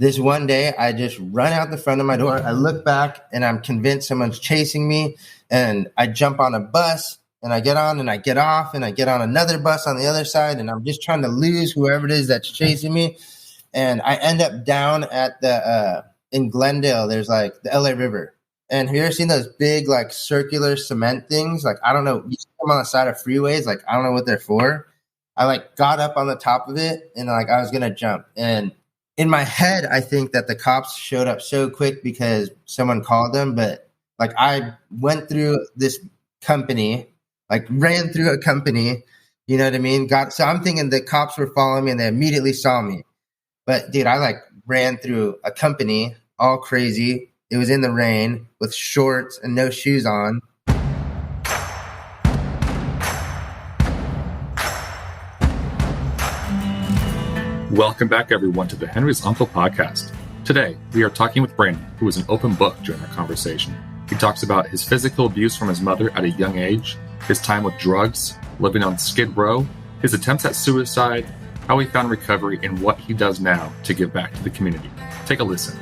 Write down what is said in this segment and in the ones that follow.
This one day, I just run out the front of my door. I look back and I'm convinced someone's chasing me. And I jump on a bus and I get on and I get off and I get on another bus on the other side. And I'm just trying to lose whoever it is that's chasing me. And I end up down at in Glendale, there's like the LA River. And have you ever seen those big like circular cement things? Like, I don't know, you see them on the side of freeways. Like, I don't know what they're for. I like got up on the top of it and like I was going to jump. And in my head, I think that the cops showed up so quick because someone called them. But like I went through this company, like ran through a company, you know what I mean? So I'm thinking the cops were following me and they immediately saw me. But dude, I like ran through a company all crazy. It was in the rain with shorts and no shoes on. Welcome back, everyone, to the Henry's Uncle podcast. Today, we are talking with Brandon, who is an open book during our conversation. He talks about his physical abuse from his mother at a young age, his time with drugs, living on Skid Row, his attempts at suicide, how he found recovery, and what he does now to give back to the community. Take a listen.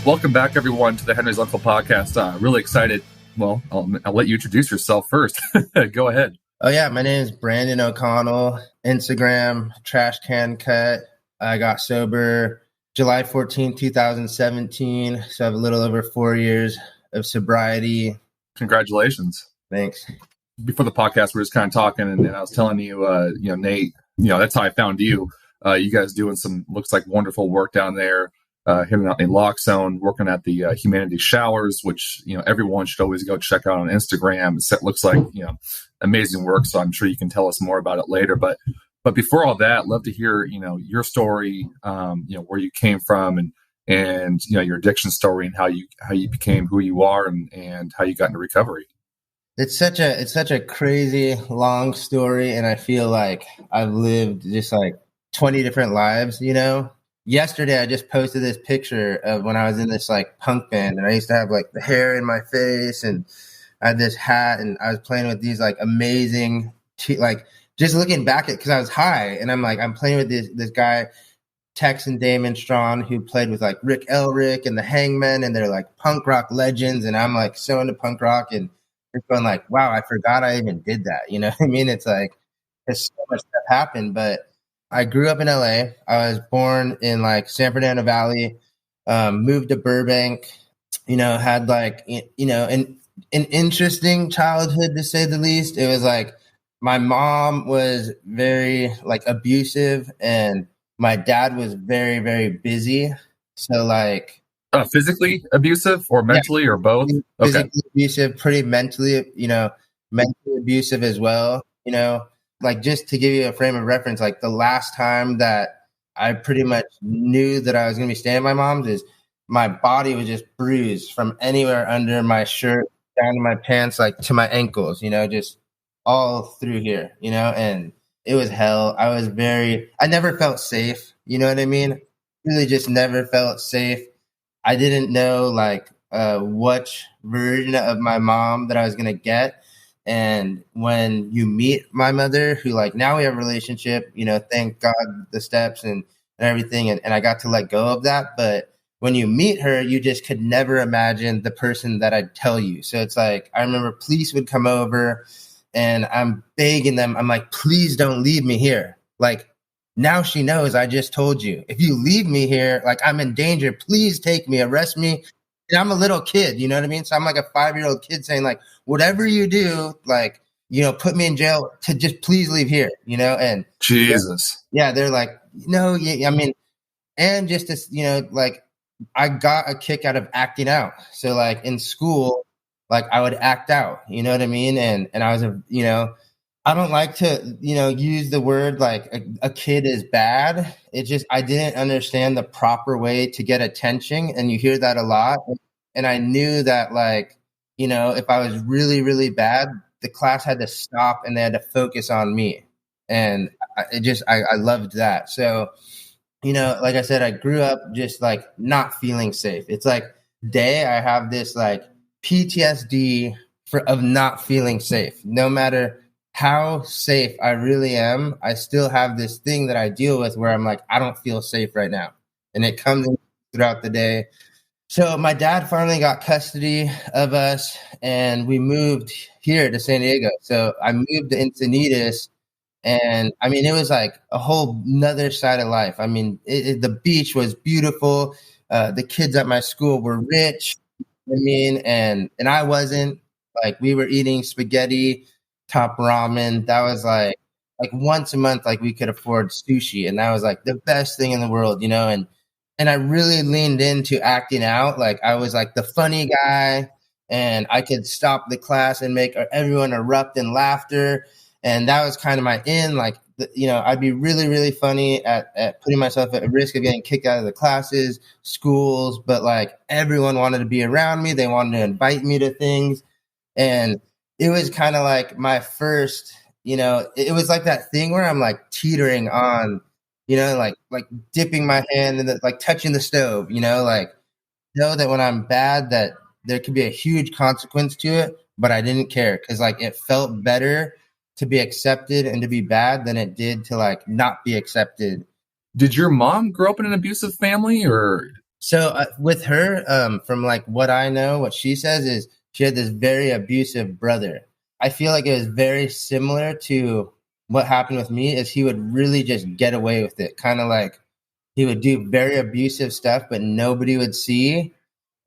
Welcome back, everyone, to the Henry's Uncle podcast. Really excited. Well, I'll let you introduce yourself first. Go ahead. Oh, yeah. My name is Brandon O'Connell. Instagram, Trash Can Cut. I got sober July 14, 2017. So I have a little over 4 years of sobriety. Congratulations. Thanks. Before the podcast, we were just kind of talking, and I was telling you, Nate, that's how I found you. You guys doing some, looks like wonderful work down there, him out in Lock Zone, working at the Humanity Showers, which, everyone should always go check out on Instagram. It looks like, amazing work. So I'm sure you can tell us more about it later. But before all that, love to hear, your story, where you came from and your addiction story and how you became who you are and how you got into recovery. It's such a crazy long story. And I feel like I've lived just like 20 different lives, Yesterday, I just posted this picture of when I was in this like punk band and I used to have like the hair in my face and I had this hat and I was playing with these like amazing, just looking back at, cause I was high and I'm playing with this guy, Tex and Damon Strawn, who played with like Rick Elric and the Hangmen, and they're like punk rock legends. And I'm like so into punk rock and just going like, wow, I forgot I even did that. You know what I mean? It's like, there's so much that happened, but I grew up in LA. I was born in like San Fernando Valley, moved to Burbank, had like, an interesting childhood to say the least. It was like my mom was very like abusive and my dad was very, very busy. So like physically abusive or mentally or both? Physically abusive, pretty mentally, mentally abusive as well, Like just to give you a frame of reference, like the last time that I pretty much knew that I was going to be staying at my mom's is my body was just bruised from anywhere under my shirt down to my pants, like to my ankles, just all through here, and it was hell. I never felt safe. You know what I mean? Really just never felt safe. I didn't know like which version of my mom that I was going to get. And when you meet my mother, who like now we have a relationship, thank God the steps and everything. And I got to let go of that. But when you meet her, you just could never imagine the person that I'd tell you. So it's like, I remember police would come over and I'm begging them. I'm like, please don't leave me here. Like now she knows I just told you. If you leave me here, like I'm in danger, please take me, arrest me. And I'm a little kid, you know what I mean? So I'm like a 5-year-old kid saying like, whatever you do, like, put me in jail to just please leave here, and Jesus. Yeah. They're like, no, I mean, and just to, like I got a kick out of acting out. So like in school, like I would act out, you know what I mean? And I was, I don't like to, use the word like a kid is bad. It's just, I didn't understand the proper way to get attention. And you hear that a lot. And I knew that like, if I was really, really bad, the class had to stop and they had to focus on me. And I loved that. So, like I said, I grew up just like not feeling safe. It's like today I have this like PTSD of not feeling safe, no matter how safe I really am, I still have this thing that I deal with where I'm like, I don't feel safe right now. And it comes in throughout the day. So my dad finally got custody of us and we moved here to San Diego. So I moved to Encinitas, and I mean, it was like a whole nother side of life. I mean, the beach was beautiful. The kids at my school were rich. I mean, and I wasn't. Like, we were eating spaghetti, top ramen. That was like once a month, like we could afford sushi, and that was like the best thing in the world, you know. And I really leaned into acting out. Like, I was like the funny guy, and I could stop the class and make everyone erupt in laughter. And that was kind of my in. Like, you know, I'd be really, really funny at putting myself at risk of getting kicked out of the classes, schools, but like everyone wanted to be around me. They wanted to invite me to things. And it was kind of like my first, you know, it was like that thing where I'm like teetering on, you know, like dipping my hand in the, like touching the stove, you know that when I'm bad, that there could be a huge consequence to it, but I didn't care because like it felt better to be accepted and to be bad than it did to like not be accepted. Did your mom grow up in an abusive family, or? So with her, from like what I know, what she says is she had this very abusive brother. I feel like it was very similar to what happened with me. Is he would really just get away with it, kind of like he would do very abusive stuff, but nobody would see.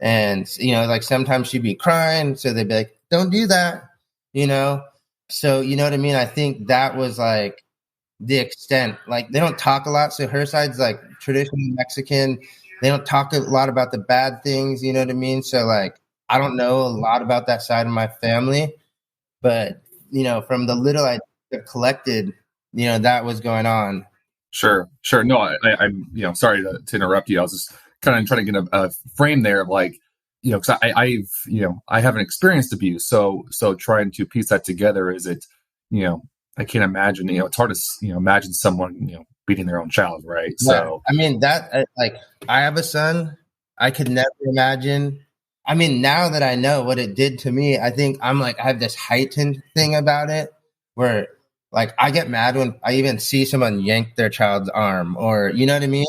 And you know, like sometimes she'd be crying, so they'd be like, "Don't do that," you know. So you know what I mean. I think that was like the extent. Like, they don't talk a lot. So her side's like traditional Mexican. They don't talk a lot about the bad things, you know what I mean? So like, I don't know a lot about that side of my family, but you know, from the little I collected, you know, that was going on. Sure. No, I'm, sorry to interrupt you. I was just kind of trying to get a frame there of like, because I haven't experienced abuse, so trying to piece that together, is it, I can't imagine, it's hard to, imagine someone, beating their own child, right? Yeah. So I mean, that like, I have a son. I could never imagine. I mean, now that I know what it did to me, I think I have this heightened thing about it where like I get mad when I even see someone yank their child's arm, or you know what I mean?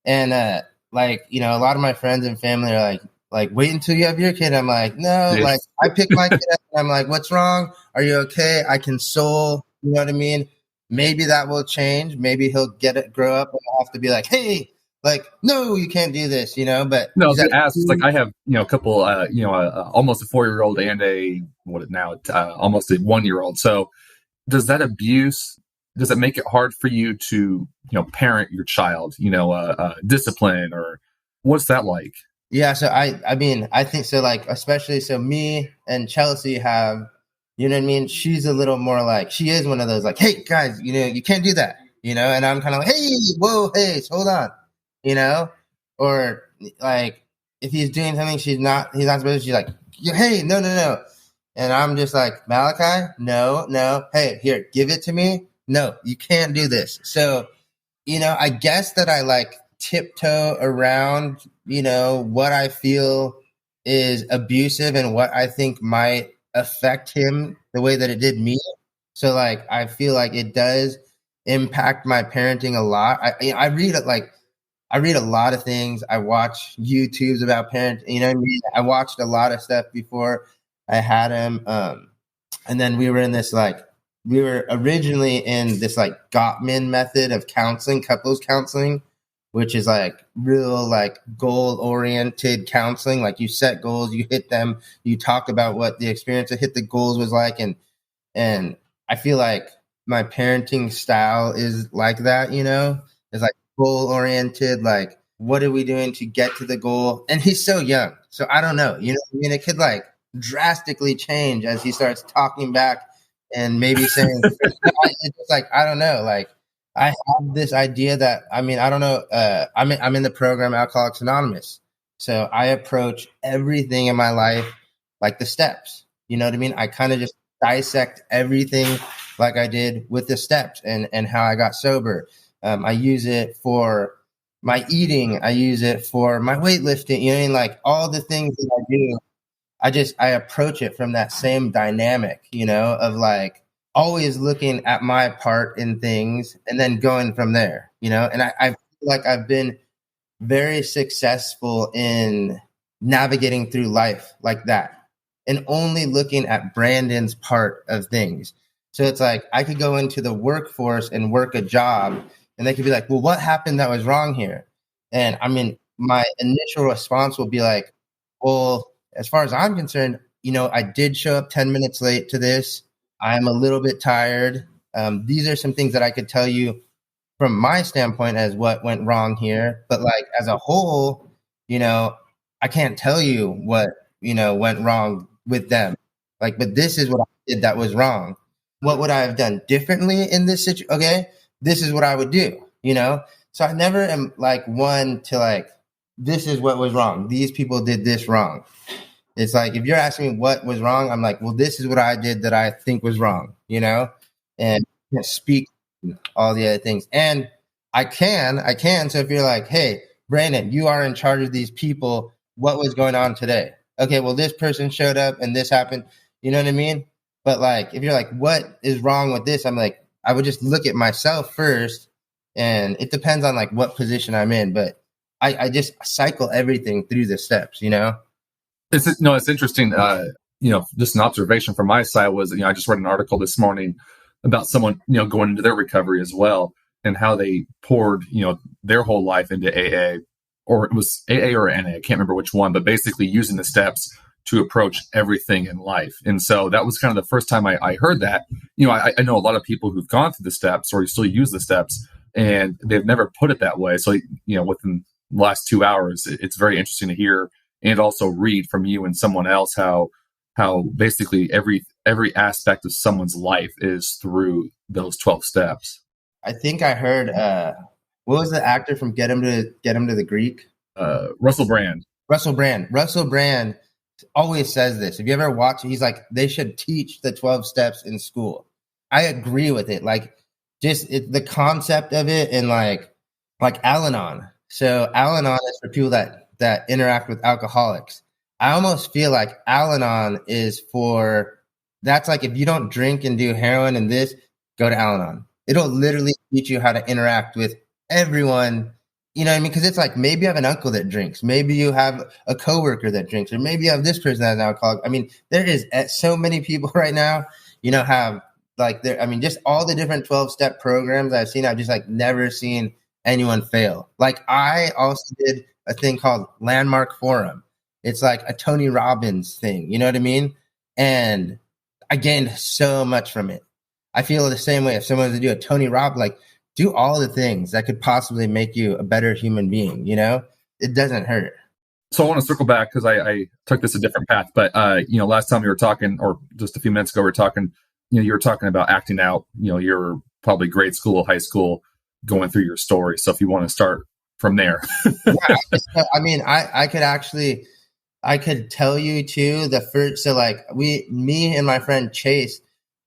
And like, you know, a lot of my friends and family are like wait until you have your kid. I'm like, no, like I pick my kid up and I'm like, what's wrong? Are you okay? I console, you know what I mean? Maybe that will change. Maybe he'll grow up and I'll have to be like, hey, like, no, you can't do this, you know. But no, I was gonna ask. It's like I have, a couple, almost a 4-year-old and almost a 1-year-old. So does that abuse, does it make it hard for you to, parent your child, discipline, or what's that like? Yeah. So I mean, I think so, like, especially, so me and Chelsea have, you know what I mean? She's a little more like, she is one of those like, hey guys, you know, you can't do that, you know? And I'm kind of like, hey, whoa, hey, hold on, you know? Or like, if he's doing something he's not supposed to, she's like, hey, no. And I'm just like, Malachi, no. Hey, here, give it to me. No, you can't do this. So, you know, I guess that I like tiptoe around, you know, what I feel is abusive and what I think might affect him the way that it did me. So like, I feel like it does impact my parenting a lot. I read it, like, I read a lot of things. I watch YouTubes about parenting. You know what I mean? I watched a lot of stuff before I had him. And then we were originally in this like Gottman method of counseling, couples counseling, which is like real like goal oriented counseling. Like, you set goals, you hit them, you talk about what the experience to hit the goals was like. And I feel like my parenting style is like that, you know, it's like goal oriented. Like, what are we doing to get to the goal? And he's so young. So I don't know, you know what I mean? It could like drastically change as he starts talking back and maybe saying, it's just like, I don't know. Like, I have this idea that, I mean, I don't know. I'm in the program Alcoholics Anonymous. So I approach everything in my life like the steps. You know what I mean? I kind of just dissect everything like I did with the steps and how I got sober. I use it for my eating. I use it for my weightlifting. You know what I mean? Like, all the things that I do, I approach it from that same dynamic, you know, of like, always looking at my part in things and then going from there, and I feel like I've been very successful in navigating through life like that and only looking at Brandon's part of things. So it's like I could go into the workforce and work a job and they could be like, well, what happened that was wrong here? And I mean, my initial response will be like, well, as far as I'm concerned, I did show up 10 minutes late to this. I'm a little bit tired. These are some things that I could tell you from my standpoint as what went wrong here. But like as a whole, I can't tell you what, went wrong with them. Like, but this is what I did that was wrong. What would I have done differently in this situation? Okay, this is what I would do, So I never am like one to like, this is what was wrong. These people did this wrong. It's like, if you're asking me what was wrong, I'm like, well, this is what I did that I think was wrong, and speak all the other things. And I can. So if you're like, hey, Brandon, you are in charge of these people. What was going on today? Okay, well, this person showed up and this happened. You know what I mean? But like, if you're like, what is wrong with this? I'm like, I would just look at myself first. And it depends on like what position I'm in. But I just cycle everything through the steps, It's interesting. Just an observation from my side was, I just read an article this morning about someone, going into their recovery as well and how they poured, their whole life into AA, or it was AA or NA. I can't remember which one, but basically using the steps to approach everything in life. And so that was kind of the first time I heard that. I know a lot of people who've gone through the steps or still use the steps and they've never put it that way. So, within the last 2 hours, it's very interesting to hear and also read from you and someone else how basically every aspect of someone's life is through those 12 steps. I think I heard what was the actor from Get Him to the Greek? Russell Brand. Russell Brand always says this. If you ever watch it, he's like, they should teach the 12 steps in school. I agree with it. Like just the concept of it and like Al-Anon. So Al-Anon is for people that interact with alcoholics. I almost feel like Al-Anon is that's like if you don't drink and do heroin and this, go to Al-Anon. It'll literally teach you how to interact with everyone. You know what I mean? Because it's like maybe you have an uncle that drinks. Maybe you have a coworker that drinks. Or maybe you have this person that's an alcoholic. I mean, there is so many people right now, have like just all the different 12-step programs I've seen. I've just like never seen anyone fail. Like I also did a thing called Landmark Forum. It's like a Tony Robbins thing. You know what I mean? And I gained so much from it. I feel the same way if someone was to do a Tony Robbins, like do all the things that could possibly make you a better human being. It doesn't hurt. So I want to circle back because I took this a different path. But, last time we were talking, or just a few minutes ago, we were talking, you were talking about acting out, you're probably grade school, high school, going through your story. So if you want to start from there. Yeah, I mean, I could tell you too, the first, so like me and my friend Chase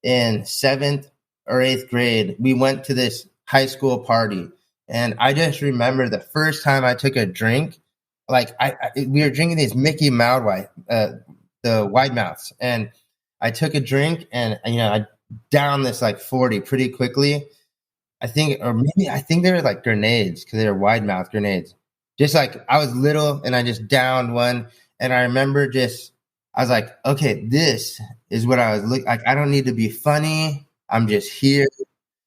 in 7th or 8th grade, we went to this high school party. And I just remember the first time I took a drink, like we were drinking these Mickey Mouse the wide mouths. And I took a drink and, I downed this like 40 pretty quickly. I think they were like grenades because they were wide mouth grenades. Just like I was little and I just downed one. And I remember I was like, okay, this is what I was looking like. I don't need to be funny. I'm just here.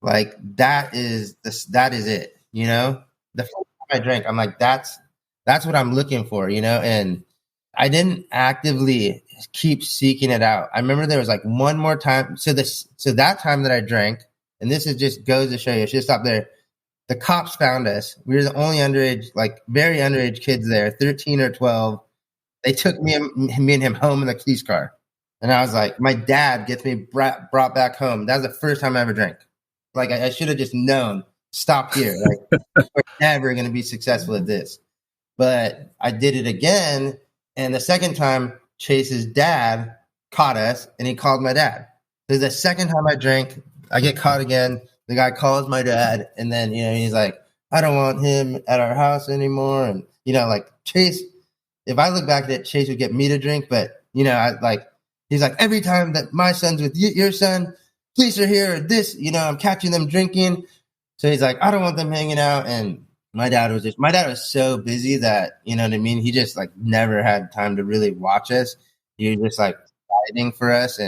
Like that is it, The first time I drank, I'm like, that's what I'm looking for, and I didn't actively keep seeking it out. I remember there was like one more time. So that time that I drank, and this is just goes to show you, I should stop there. The cops found us. We were the only underage, like very underage kids there, 13 or 12. They took me and him home in the police car. And I was like, my dad gets me brought back home. That was the first time I ever drank. Like I should have just known, stop here. Like we're never going to be successful at this. But I did it again. And the second time, Chase's dad caught us and he called my dad. So the second time I drank, I get caught again. The guy calls my dad. And then, he's like, I don't want him at our house anymore. And, like Chase, if I look back at it, Chase would get me to drink. But, he's like, every time that my son's with your son, police are here, this, I'm catching them drinking. So he's like, I don't want them hanging out. And my dad was so busy that, you know what I mean? He just like never had time to really watch us. He was just like fighting for us.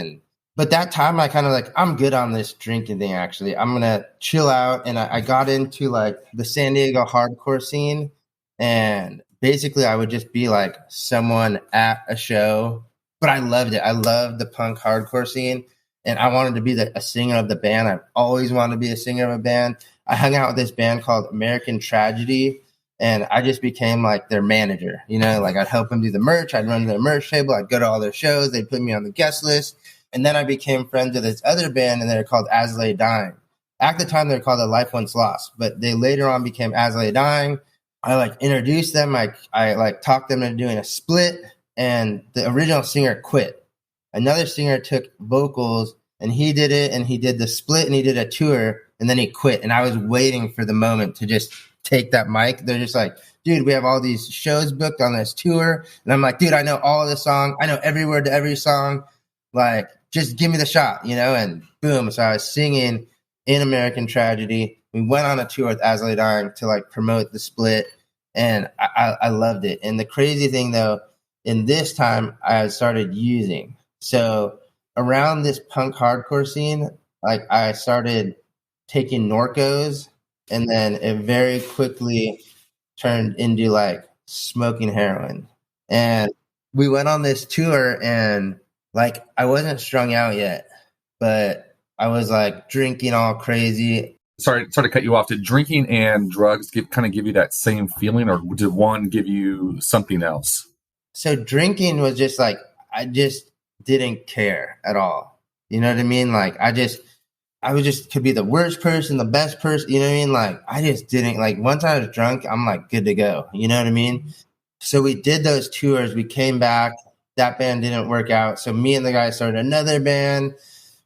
But that time I kind of like, I'm good on this drinking thing, actually. I'm going to chill out. And I got into like the San Diego hardcore scene. And basically I would just be like someone at a show, but I loved it. I loved the punk hardcore scene. And I wanted to be a singer of the band. I've always wanted to be a singer of a band. I hung out with this band called American Tragedy, and I just became like their manager. Like I'd help them do the merch. I'd run their merch table. I'd go to all their shows. They'd put me on the guest list. And then I became friends with this other band, and they're called As Lay Dying. At the time, they were called The Life Once Lost, but they later on became As Lay Dying. I like introduced them. I like talked them into doing a split, and the original singer quit. Another singer took vocals, and he did it, and he did the split, and he did a tour, and then he quit. And I was waiting for the moment to just take that mic. They're just like, dude, we have all these shows booked on this tour. And I'm like, dude, I know all the song. I know every word to every song. Like, just give me the shot, and boom. So I was singing in American Tragedy. We went on a tour with As Lay Dying to like promote the split, and I loved it. And the crazy thing though, in this time I started using. So around this punk hardcore scene, like I started taking Norcos, and then it very quickly turned into like smoking heroin. And we went on this tour, and like I wasn't strung out yet, but I was like drinking all crazy. Sorry to cut you off. Did drinking and drugs give you that same feeling, or did one give you something else? So drinking was just like, I just didn't care at all. You know what I mean? Like I could be the worst person, the best person. You know what I mean? Like I just didn't, like once I was drunk, I'm like good to go. You know what I mean? So we did those tours. We came back. That band didn't work out. So me and the guy started another band.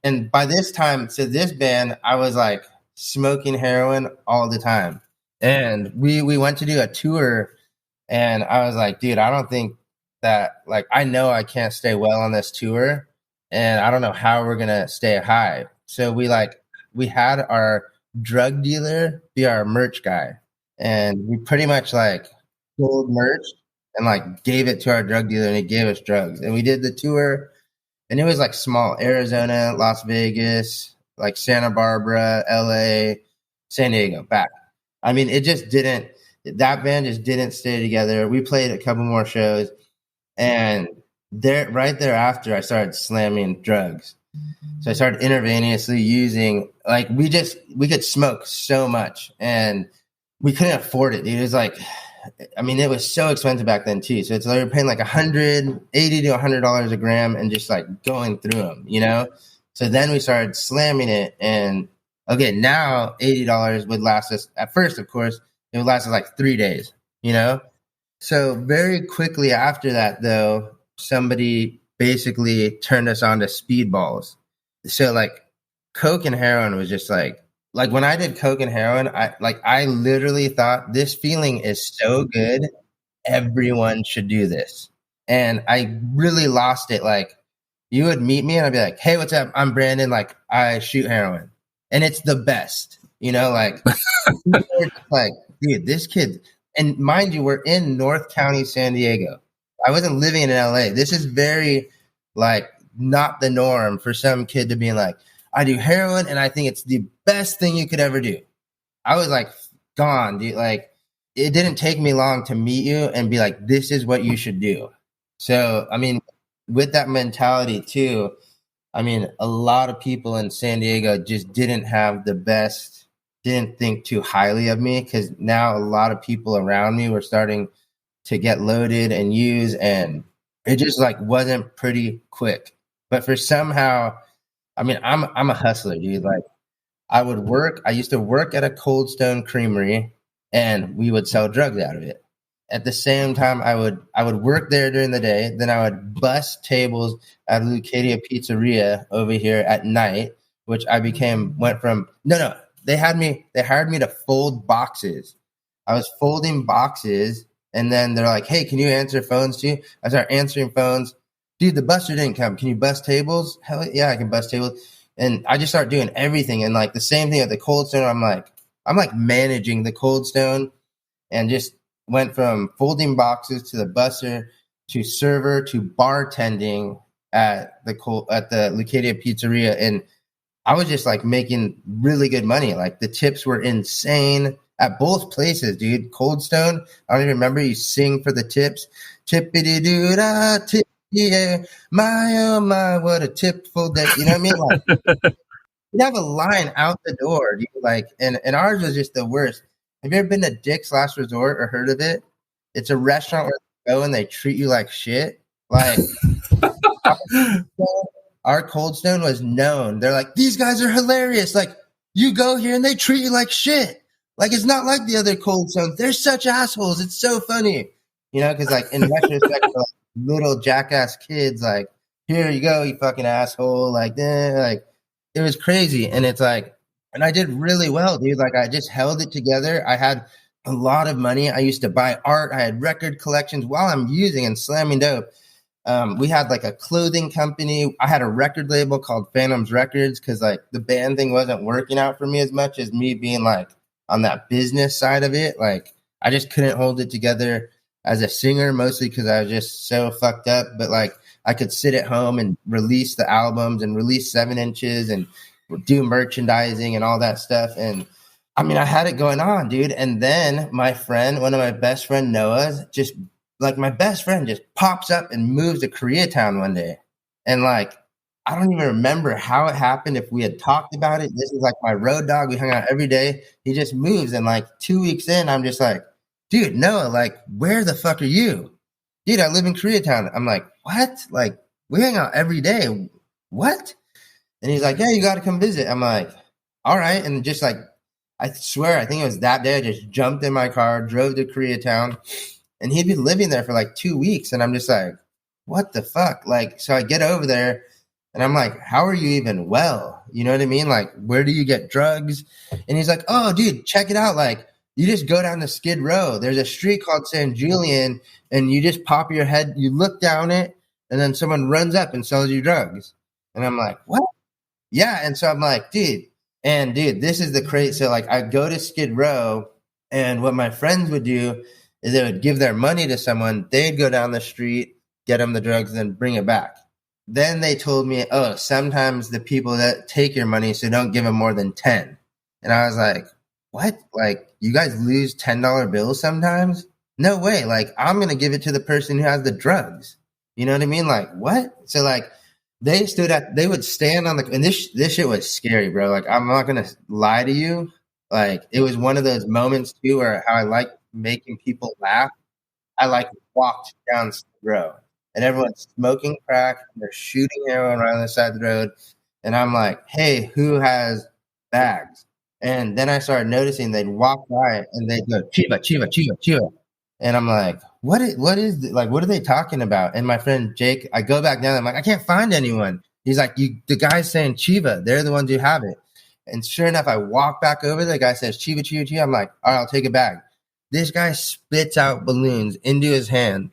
And by this time, so this band, I was like smoking heroin all the time. And we went to do a tour, and I was like, dude, I don't think that, like, I know I can't stay well on this tour, and I don't know how we're going to stay high. So we had our drug dealer be our merch guy, and we pretty much like sold merch and like gave it to our drug dealer, and he gave us drugs. And we did the tour, and it was like small: Arizona, Las Vegas, like Santa Barbara, LA, San Diego, back. I mean, that band just didn't stay together. We played a couple more shows, and right thereafter, I started slamming drugs. So I started intravenously using, like, we could smoke so much, and we couldn't afford it, dude. It was like, I mean, it was so expensive back then too. So it's like you're paying like $180 to $100 a gram and just like going through them, So then we started slamming it, and okay, now $80 would last us. At first, of course, it would last us like 3 days, So very quickly after that, though, somebody basically turned us on to speedballs. So like coke and heroin was just like when I did coke and heroin, I literally thought, this feeling is so good, everyone should do this. And I really lost it. Like, you would meet me and I'd be like, hey, what's up? I'm Brandon. Like, I shoot heroin. And it's the best, like, like, dude, this kid. And mind you, we're in North County, San Diego. I wasn't living in LA. This is very, like, not the norm for some kid to be like, I do heroin and I think it's the best thing you could ever do. I was like, gone, dude. Like, it didn't take me long to meet you and be like, this is what you should do. So, I mean, with that mentality too, I mean, a lot of people in San Diego just didn't think too highly of me, because now a lot of people around me were starting to get loaded and use, and it just like wasn't pretty quick. But for somehow, I mean, I'm a hustler, dude. Like, I used to work at a Cold Stone creamery, and we would sell drugs out of it. At the same time, I would work there during the day. Then I would bust tables at Lucadia Pizzeria over here at night, which they hired me to fold boxes. I was folding boxes, and then they're like, hey, can you answer phones too? I started answering phones. Dude, the buster didn't come. Can you bust tables? Hell yeah, I can bust tables. And I just started doing everything. And like the same thing at the Cold Stone, I'm like managing the Cold Stone, and just went from folding boxes to the busser to server to bartending at the Lucadia Pizzeria. And I was just like making really good money. Like the tips were insane at both places, dude. Cold Stone, I don't even remember, you sing for the tips. Tippity doo da tip, yeah, my oh my, what a tipful day. You know what I mean? Like you'd have a line out the door, dude. Like, and ours was just the worst. Have you ever been to Dick's Last Resort or heard of it? It's a restaurant where you go and they treat you like shit. Like our Cold Stone was known. They're like, these guys are hilarious. Like, you go here and they treat you like shit. Like, it's not like the other Cold Stones. They're such assholes. It's so funny. You know, because, like, in retrospect, like, little jackass kids, like, here you go, you fucking asshole. Like, like, it was crazy. And it's like, and I did really well, dude. Like, I just held it together. I had a lot of money. I used to buy art. I had record collections while I'm using and slamming dope. We had like a clothing company. I had a record label called Phantoms Records because like the band thing wasn't working out for me as much as me being like on that business side of it. Like I just couldn't hold it together as a singer, mostly because I was just so fucked up. But like I could sit at home and release the albums and release 7-inches and do merchandising and all that stuff. And I mean, I had it going on, dude. And then my friend, one of my best friend Noah's, just like my best friend just pops up and moves to Koreatown one day. And like, I don't even remember how it happened, if we had talked about it. This is like my road dog. We hung out every day. He just moves. And like 2 weeks in, I'm just like, dude, Noah, like, where the fuck are you? Dude, I live in Koreatown. I'm like, what? Like, we hang out every day. What? And he's like, yeah, you got to come visit. I'm like, all right. And just like, I swear, I think it was that day, I just jumped in my car, drove to Koreatown. And he'd been living there for like 2 weeks. And I'm just like, what the fuck? Like, so I get over there and I'm like, how are you even well? You know what I mean? Like, where do you get drugs? And he's like, oh, dude, check it out. Like, you just go down to Skid Row. There's a street called San Julian, and you just pop your head, you look down it, and then someone runs up and sells you drugs. And I'm like, what? Yeah. And so I'm like, dude, this is the crazy. So like, I go to Skid Row, and what my friends would do is they would give their money to someone. They'd go down the street, get them the drugs, and then bring it back. Then they told me, oh, sometimes the people that take your money, so don't give them more than 10. And I was like, what? Like, you guys lose $10 bills sometimes? No way. Like, I'm going to give it to the person who has the drugs. You know what I mean? Like, what? So like, they would stand on the, and this shit was scary, bro. Like, I'm not going to lie to you. Like, it was one of those moments too where how I like making people laugh. I like walked down the road and everyone's smoking crack and they're shooting heroin right on the side of the road. And I'm like, hey, who has bags? And then I started noticing they'd walk by and they'd go, Chiva, Chiva, Chiva, Chiva. And I'm like, what is like, what are they talking about? And my friend Jake, I go back down. I'm like, I can't find anyone. He's like, the guy's saying Chiva. They're the ones who have it. And sure enough, I walk back over. The guy says, Chiva, Chiva, Chiva. I'm like, all right, I'll take a bag. This guy spits out balloons into his hand.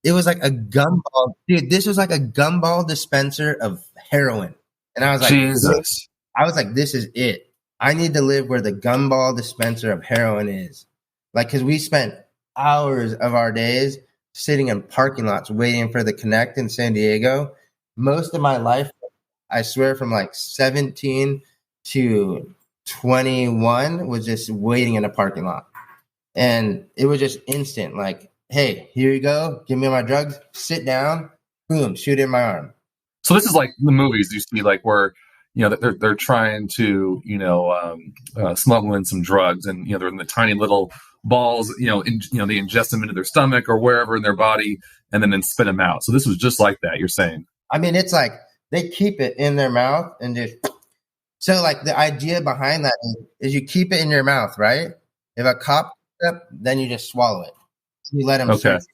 It was like a gumball. Dude, this was like a gumball dispenser of heroin. And I was like, Jesus. This is it. I need to live where the gumball dispenser of heroin is. Like, because we spent hours of our days sitting in parking lots waiting for the Connect in San Diego. Most of my life, I swear, from like 17 to 21 was just waiting in a parking lot. And it was just instant. Like, hey, here you go. Give me my drugs. Sit down. Boom. Shoot in my arm. So this is like the movies you see, like where, you know, they're trying to, you know, smuggle in some drugs, and, you know, they're in the tiny little balls, you know, they ingest them into their stomach or wherever in their body, and then spit them out. So this was just like that, you're saying? I mean, it's like they keep it in their mouth and just, so like the idea behind that is you keep it in your mouth, right? If a cop up, then you just swallow it. You let him search.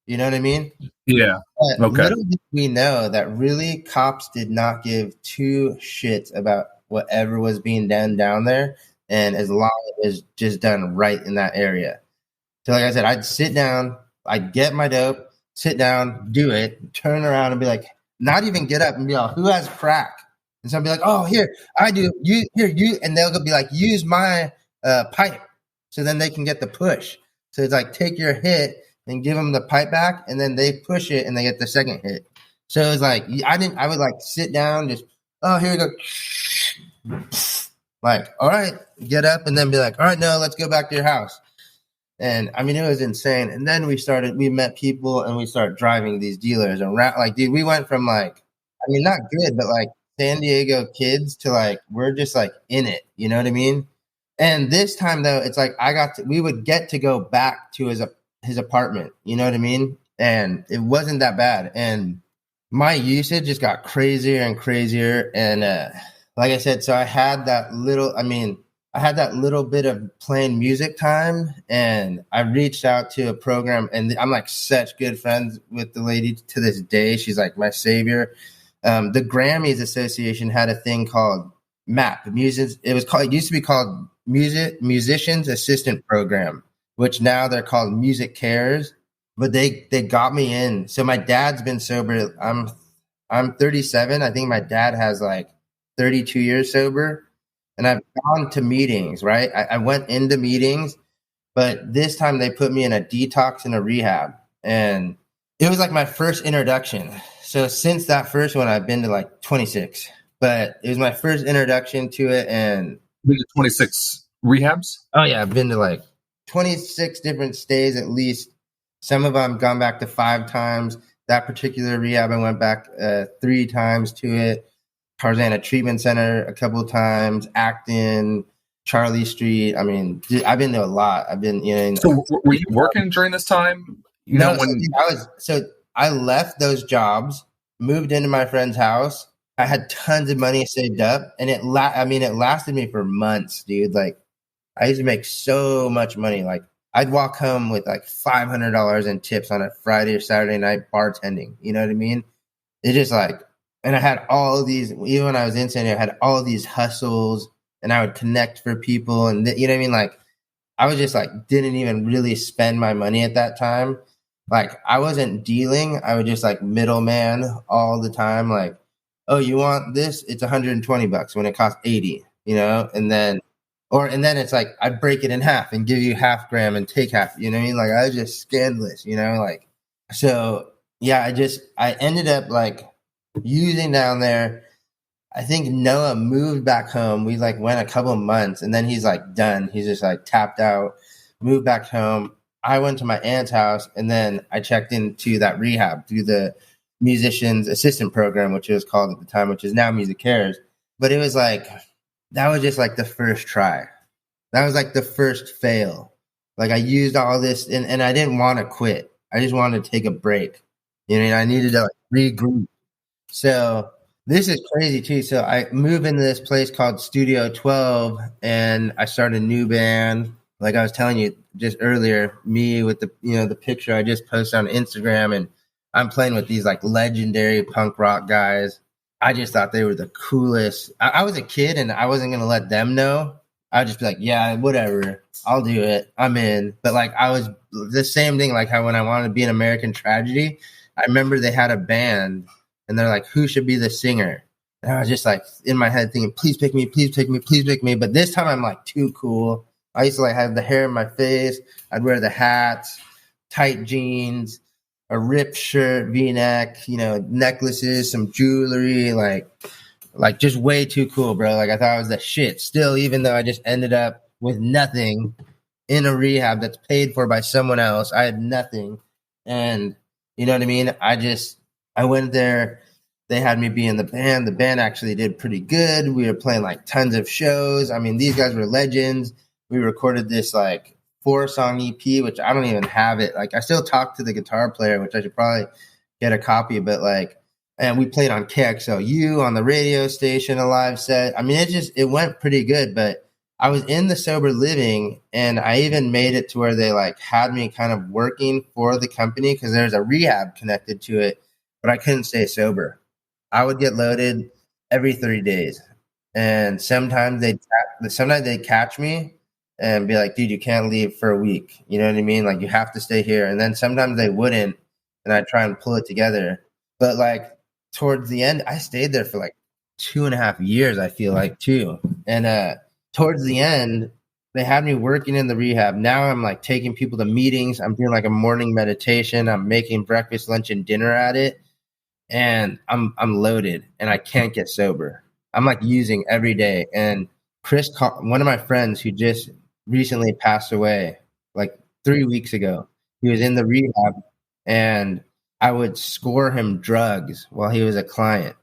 You know what I mean? Yeah. But okay. Little did we know that really cops did not give two shits about whatever was being done down there, and as long as it was just done right in that area. So like I said, I'd sit down, I'd get my dope, sit down, do it, turn around and be like, not even get up and be like, who has crack? And so I'll be like, oh, here, I do, you, and they'll be like, use my pipe. So then they can get the push. So it's like, take your hit and give them the pipe back, and then they push it and they get the second hit. So it was like, I would like sit down, just, oh, here we go. Like, all right, get up, and then be like, all right, no, let's go back to your house. And I mean, it was insane. And then we met people and we started driving these dealers around. Like, dude, we went from like, I mean, not good, but like San Diego kids to like, we're just like in it. You know what I mean? And this time though, it's like we would get to go back to his apartment. You know what I mean? And it wasn't that bad. And my usage just got crazier and crazier. And like I said, so I had that little bit of playing music time, and I reached out to a program, and I'm like such good friends with the lady to this day. She's like my savior. The Grammys Association had a thing called MAP. It used to be called Musicians Assistant Program, which now they're called Music Cares. But they got me in. So my dad's been sober. I'm 37. I think my dad has like 32 years sober. And I've gone to meetings, right? I went into meetings, but this time they put me in a detox and a rehab. And it was like my first introduction. So since that first one, I've been to like 26. But it was my first introduction to it. And been to 26 rehabs? Oh, yeah. I've been to like 26 different stays at least. Some of them gone back to 5 times. That particular rehab, I went back 3 times to it. Tarzana Treatment Center a couple of times, Acton, Charlie Street. I mean, dude, I've been to a lot. I've been, So were you working during this time? I left those jobs, moved into my friend's house. I had tons of money saved up, and it lasted me for months, dude. Like, I used to make so much money. Like, I'd walk home with like $500 in tips on a Friday or Saturday night bartending. You know what I mean? It just like. And I had all these, even when I was in San Diego, I had all these hustles, and I would connect for people. And you know what I mean? Like, I was just like, didn't even really spend my money at that time. Like, I wasn't dealing. I would just like middleman all the time. Like, oh, you want this? It's $120 when it costs 80, And then it's like, I'd break it in half and give you half gram and take half, you know what I mean? Like, I was just scandalous, like, so yeah, I ended up like, using down there. I think Noah moved back home. We like went a couple of months, and then he's like done. He's just like tapped out, moved back home. I went to my aunt's house, and then I checked into that rehab through the Musicians Assistant Program, which it was called at the time, which is now Music Cares. But it was like, that was just like the first try. That was like the first fail. Like, I used all this, and I didn't want to quit. I just wanted to take a break. I needed to like regroup. So this is crazy too. So I moved into this place called Studio 12, and I started a new band. Like I was telling you just earlier, me with the picture I just posted on Instagram, and I'm playing with these like legendary punk rock guys. I just thought they were the coolest. I was a kid, and I wasn't going to let them know. I would just be like, yeah, whatever. I'll do it. I'm in. But like, I was the same thing. Like how when I wanted to be an American Tragedy, I remember they had a band. And they're like, who should be the singer? And I was just like in my head thinking, please pick me, please pick me, please pick me. But this time I'm like too cool. I used to like have the hair in my face. I'd wear the hats, tight jeans, a ripped shirt, V-neck, necklaces, some jewelry, like just way too cool, bro. Like I thought I was the shit still, even though I just ended up with nothing in a rehab that's paid for by someone else. I had nothing. And you know what I mean? I went there. They had me be in the band. The band actually did pretty good. We were playing like tons of shows. I mean, these guys were legends. We recorded this like 4-song EP, which I don't even have it. Like I still talk to the guitar player, which I should probably get a copy. But like, and we played on KXLU on the radio station, a live set. I mean, it went pretty good. But I was in the sober living, and I even made it to where they like had me kind of working for the company because there's a rehab connected to it. But I couldn't stay sober. I would get loaded every 30 days. And sometimes they'd catch me and be like, dude, you can't leave for a week. You know what I mean? Like, you have to stay here. And then sometimes they wouldn't, and I'd try and pull it together. But like towards the end, I stayed there for like 2.5 years, I feel like, too. And towards the end, they had me working in the rehab. Now I'm like taking people to meetings. I'm doing like a morning meditation. I'm making breakfast, lunch, and dinner at it. And I'm loaded and I can't get sober. I'm like using every day. And one of my friends who just recently passed away, like 3 weeks ago, he was in the rehab, and I would score him drugs while he was a client.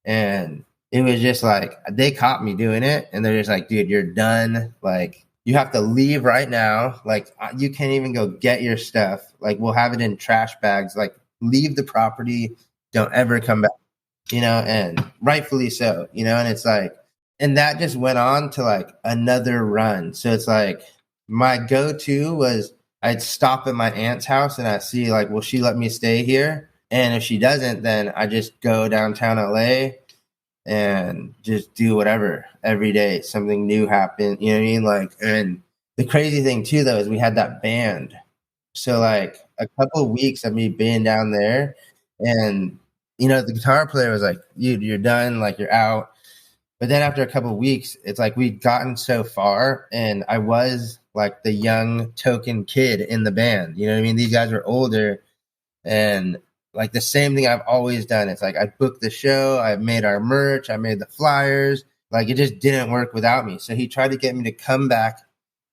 And it was just like, they caught me doing it, and they're just like, dude, you're done. Like, you have to leave right now. Like, you can't even go get your stuff. Like, we'll have it in trash bags. Like, leave the property. Don't ever come back, and rightfully so, and it's like, and that just went on to like another run. So it's like, my go-to was I'd stop at my aunt's house and I see like, will she let me stay here? And if she doesn't, then I just go downtown LA and just do whatever every day. Something new happened, you know what I mean? Like, and the crazy thing too, though, is we had that band. So like a couple of weeks of me being down there, and the guitar player was like, you're done, like you're out. But then after a couple of weeks, it's like we'd gotten so far, and I was like the young token kid in the band. You know what I mean? These guys were older, and like the same thing I've always done. It's like I booked the show, I made our merch, I made the flyers. Like, it just didn't work without me. So he tried to get me to come back,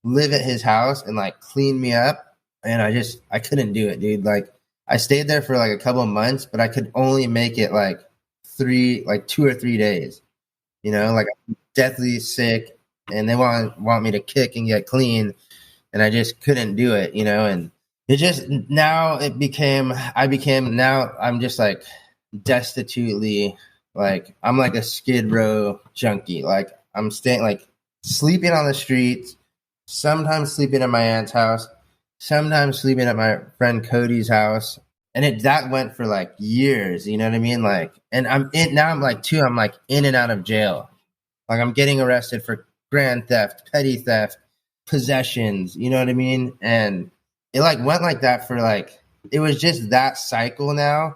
live at his house, and like clean me up. And I couldn't do it, dude. Like, I stayed there for like a couple of months, but I could only make it like 2 or 3 days. Like, I'm deathly sick, and they want me to kick and get clean, and I just couldn't do it, and it just, now I'm just like destitutely, like, I'm like a Skid Row junkie. Like, I'm staying, like, sleeping on the streets, sometimes sleeping at my aunt's house, sometimes sleeping at my friend Cody's house. And that went for like years, you know what I mean? Like, and I'm in and out of jail. Like, I'm getting arrested for grand theft, petty theft, possessions, you know what I mean? And it like went like that for like, it was just that cycle now.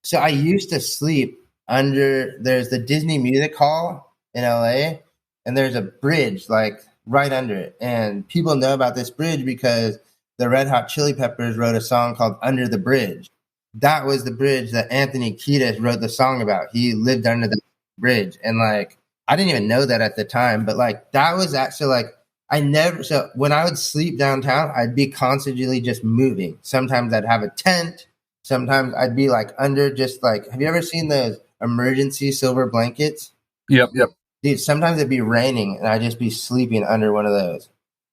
So I used to sleep there's the Disney Music Hall in LA, and there's a bridge like right under it. And people know about this bridge because the Red Hot Chili Peppers wrote a song called Under the Bridge. That was the bridge that Anthony Kiedis wrote the song about. He lived under the bridge. And like, I didn't even know that at the time, but like, that was actually like, so when I would sleep downtown, I'd be constantly just moving. Sometimes I'd have a tent. Sometimes I'd be like under, just like, have you ever seen those emergency silver blankets? Yep. Dude, sometimes it'd be raining and I'd just be sleeping under one of those.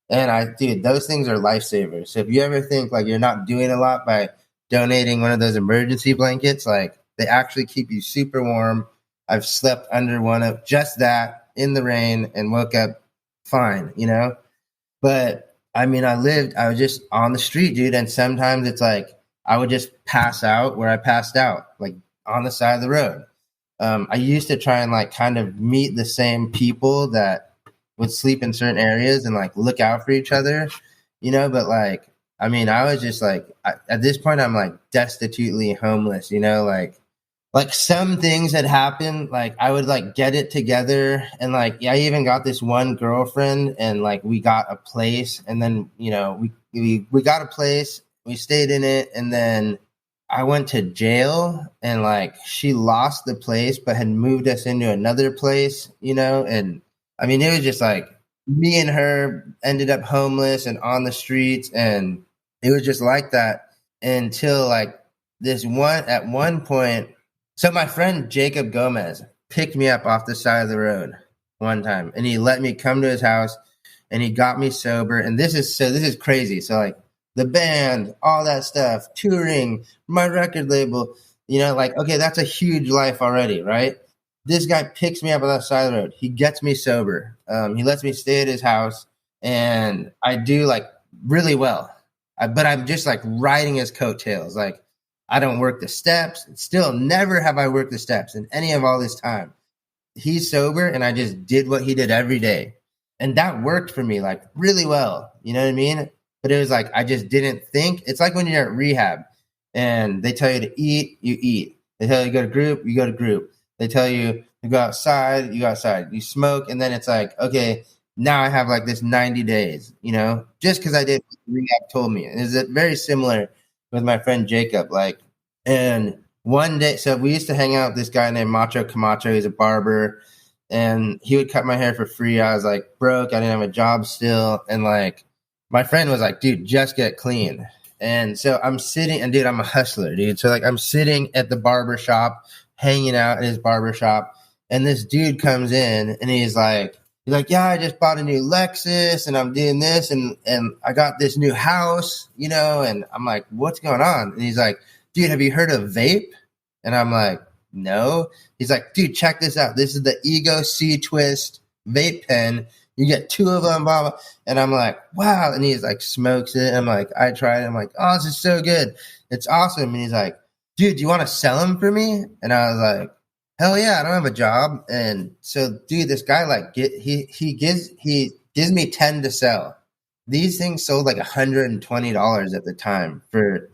And those things are lifesavers. So if you ever think like you're not doing a lot by donating one of those emergency blankets, like, they actually keep you super warm. I've slept under one of just that in the rain and woke up fine, but I mean, I was just on the street, dude. And sometimes it's like, I would just pass out where I passed out, like on the side of the road. I used to try and like kind of meet the same people that would sleep in certain areas and like look out for each other, but like, I mean, I was just like, at this point, I'm like destitutely homeless, like some things had happened, like I would like get it together, and like, I even got this one girlfriend, and like we got a place, and then we got a place, we stayed in it, and then I went to jail, and like she lost the place but had moved us into another place, and I mean, it was just like me and her ended up homeless and on the streets, and it was just like that until like at one point. So my friend Jacob Gomez picked me up off the side of the road one time, and he let me come to his house, and he got me sober. And this is crazy. So like the band, all that stuff, touring, my record label, like, okay, that's a huge life already, right? This guy picks me up on the side of the road. He gets me sober. He lets me stay at his house, and I do like really well. But I'm just like riding his coattails. Like, I don't work the steps. Still, never have I worked the steps in any of all this time. He's sober, and I just did what he did every day. And that worked for me, like, really well. You know what I mean? But it was like, I just didn't think. It's like when you're at rehab, and they tell you to eat, you eat. They tell you to go to group, you go to group. They tell you You go outside, you smoke, and then it's like, okay, now I have like this 90 days, just because I did what the rehab told me. Is it very similar with my friend Jacob? Like, and one day, so we used to hang out with this guy named Macho Camacho. He's a barber, and he would cut my hair for free. I was like broke. I didn't have a job still. And like, my friend was like, dude, just get clean. And so I'm sitting, and dude, I'm a hustler, dude. So like, I'm sitting at the barber shop, hanging out at his barber shop, and this dude comes in, and he's like, yeah, I just bought a new Lexus, and I'm doing this, and I got this new house, and I'm like, what's going on? And he's like, dude, have you heard of vape? And I'm like, no. He's like, dude, check this out. This is the Ego C-Twist vape pen. You get 2 of them, blah, blah. And I'm like, wow. And he's like, smokes it. I'm like, I tried it. I'm like, oh, this is so good. It's awesome. And he's like, dude, do you want to sell them for me? And I was like, hell yeah, I don't have a job. And so, dude, this guy, like, he gives me 10 to sell. These things sold like $120 at the time for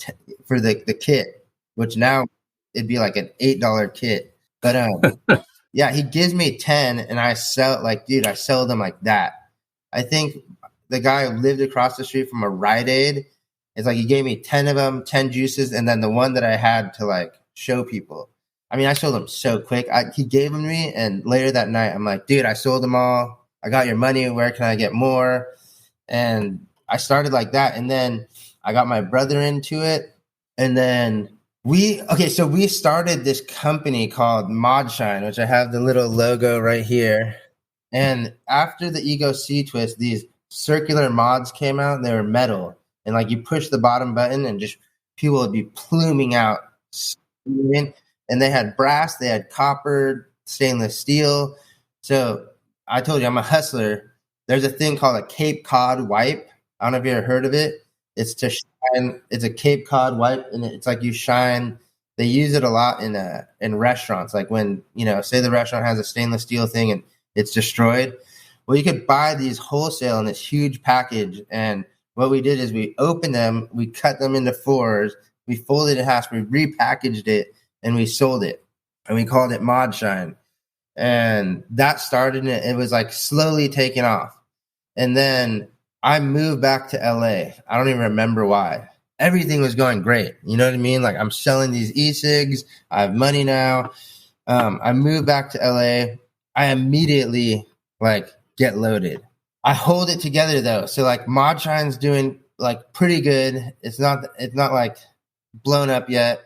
the kit, which now it'd be like an $8 kit. But yeah, he gives me 10, and I sell, like, dude, I sell them like that. I think the guy who lived across the street from a Rite Aid, it's like he gave me 10 of them, 10 juices, and then the one that I had to like show people. I mean, I sold them so quick. He gave them to me, and later that night, I'm like, dude, I sold them all. I got your money. Where can I get more? And I started like that, and then I got my brother into it, and then we started this company called Modshine, which I have the little logo right here. And after the Ego C-Twist, these circular mods came out, and they were metal. And like, you push the bottom button, and just people would be pluming out. And they had brass, they had copper, stainless steel. So I told you, I'm a hustler. There's a thing called a Cape Cod wipe. I don't know if you ever heard of it. It's to shine. It's a Cape Cod wipe, and it's like you shine. They use it a lot in restaurants. Like when, say the restaurant has a stainless steel thing and it's destroyed. Well, you could buy these wholesale in this huge package. And what we did is we opened them, we cut them into 4s, we folded it in half, we repackaged it, and we sold it. And we called it Modshine. And that started it. It was like slowly taking off. And then I moved back to LA. I don't even remember why. Everything was going great. You know what I mean? Like, I'm selling these e-cigs. I have money now. I moved back to LA. I immediately like get loaded. I hold it together though. So like, Modshine's doing like pretty good. It's not like blown up yet.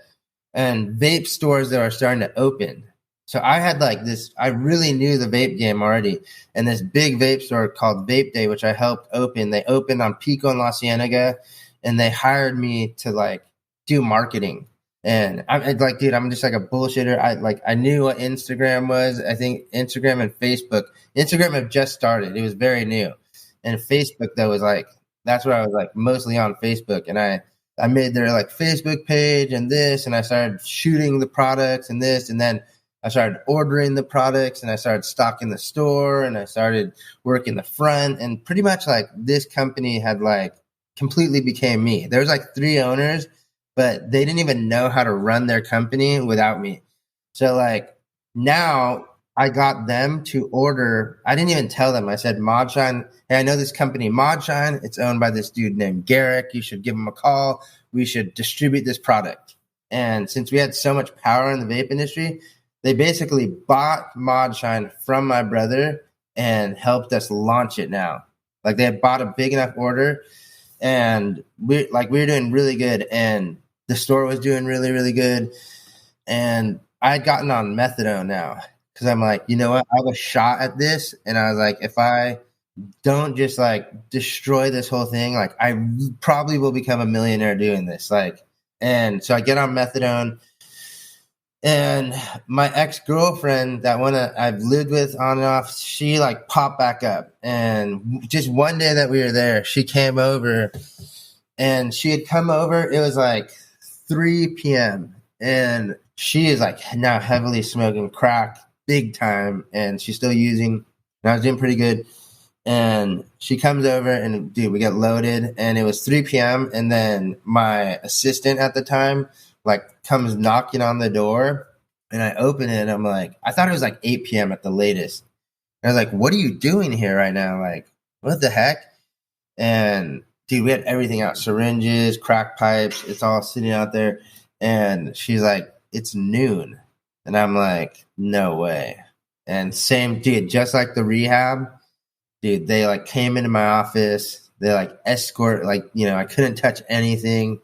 And vape stores that are starting to open. So I had like this, I really knew the vape game already. And this big vape store called Vape Day, which I helped open, they opened on Pico and La Cienega, and they hired me to like do marketing. And I'm like, dude, I'm just like a bullshitter. I knew what Instagram was. I think Instagram and Instagram had just started. It was very new. And Facebook though was like, that's where I was like mostly on Facebook. And I made their like Facebook page and this, and I started shooting the products and this, and then I started ordering the products, and I started stocking the store, and I started working the front, and pretty much like this company had like completely became me. There was like 3 owners, but they didn't even know how to run their company without me. So like now I got them to order. I didn't even tell them. I said, Modshine, hey, I know this company Modshine. It's owned by this dude named Garrick. You should give him a call. We should distribute this product. And since we had so much power in the vape industry, they basically bought Modshine from my brother and helped us launch it now. Like, they had bought a big enough order, and we were doing really good, and the store was doing really, really good. And I had gotten on methadone now because I'm like, you know what? I have a shot at this. And I was like, if I don't just like destroy this whole thing, like I probably will become a millionaire doing this. Like, and so I get on methadone. And my ex-girlfriend, that one I've lived with on and off, she like popped back up. And just one day that we were there, she came over, and she had come over. It was like 3 p.m. And she is like now heavily smoking crack big time. And she's still using, and I was doing pretty good. And she comes over, and dude, we get loaded, and it was 3 p.m. And then my assistant at the time like comes knocking on the door, And I open it and I'm like, I thought it was like 8 p.m. at the latest. And I was like, what are you doing here right now? Like, what the heck? And dude, we had everything out, syringes, crack pipes. It's all sitting out there. And she's like, it's noon. And I'm like, no way. And same dude, just like the rehab, dude, they like came into my office. They like escort, like, I couldn't touch anything.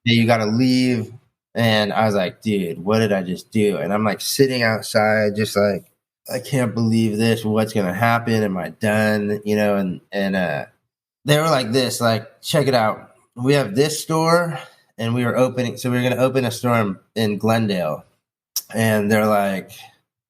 You got to leave. And I was like, dude, what did I just do? And I'm like sitting outside, just like, I can't believe this. What's going to happen? Am I done? And they were like this, like, check it out. We have this store and we were opening. So we were going to open a store in Glendale. And they're like,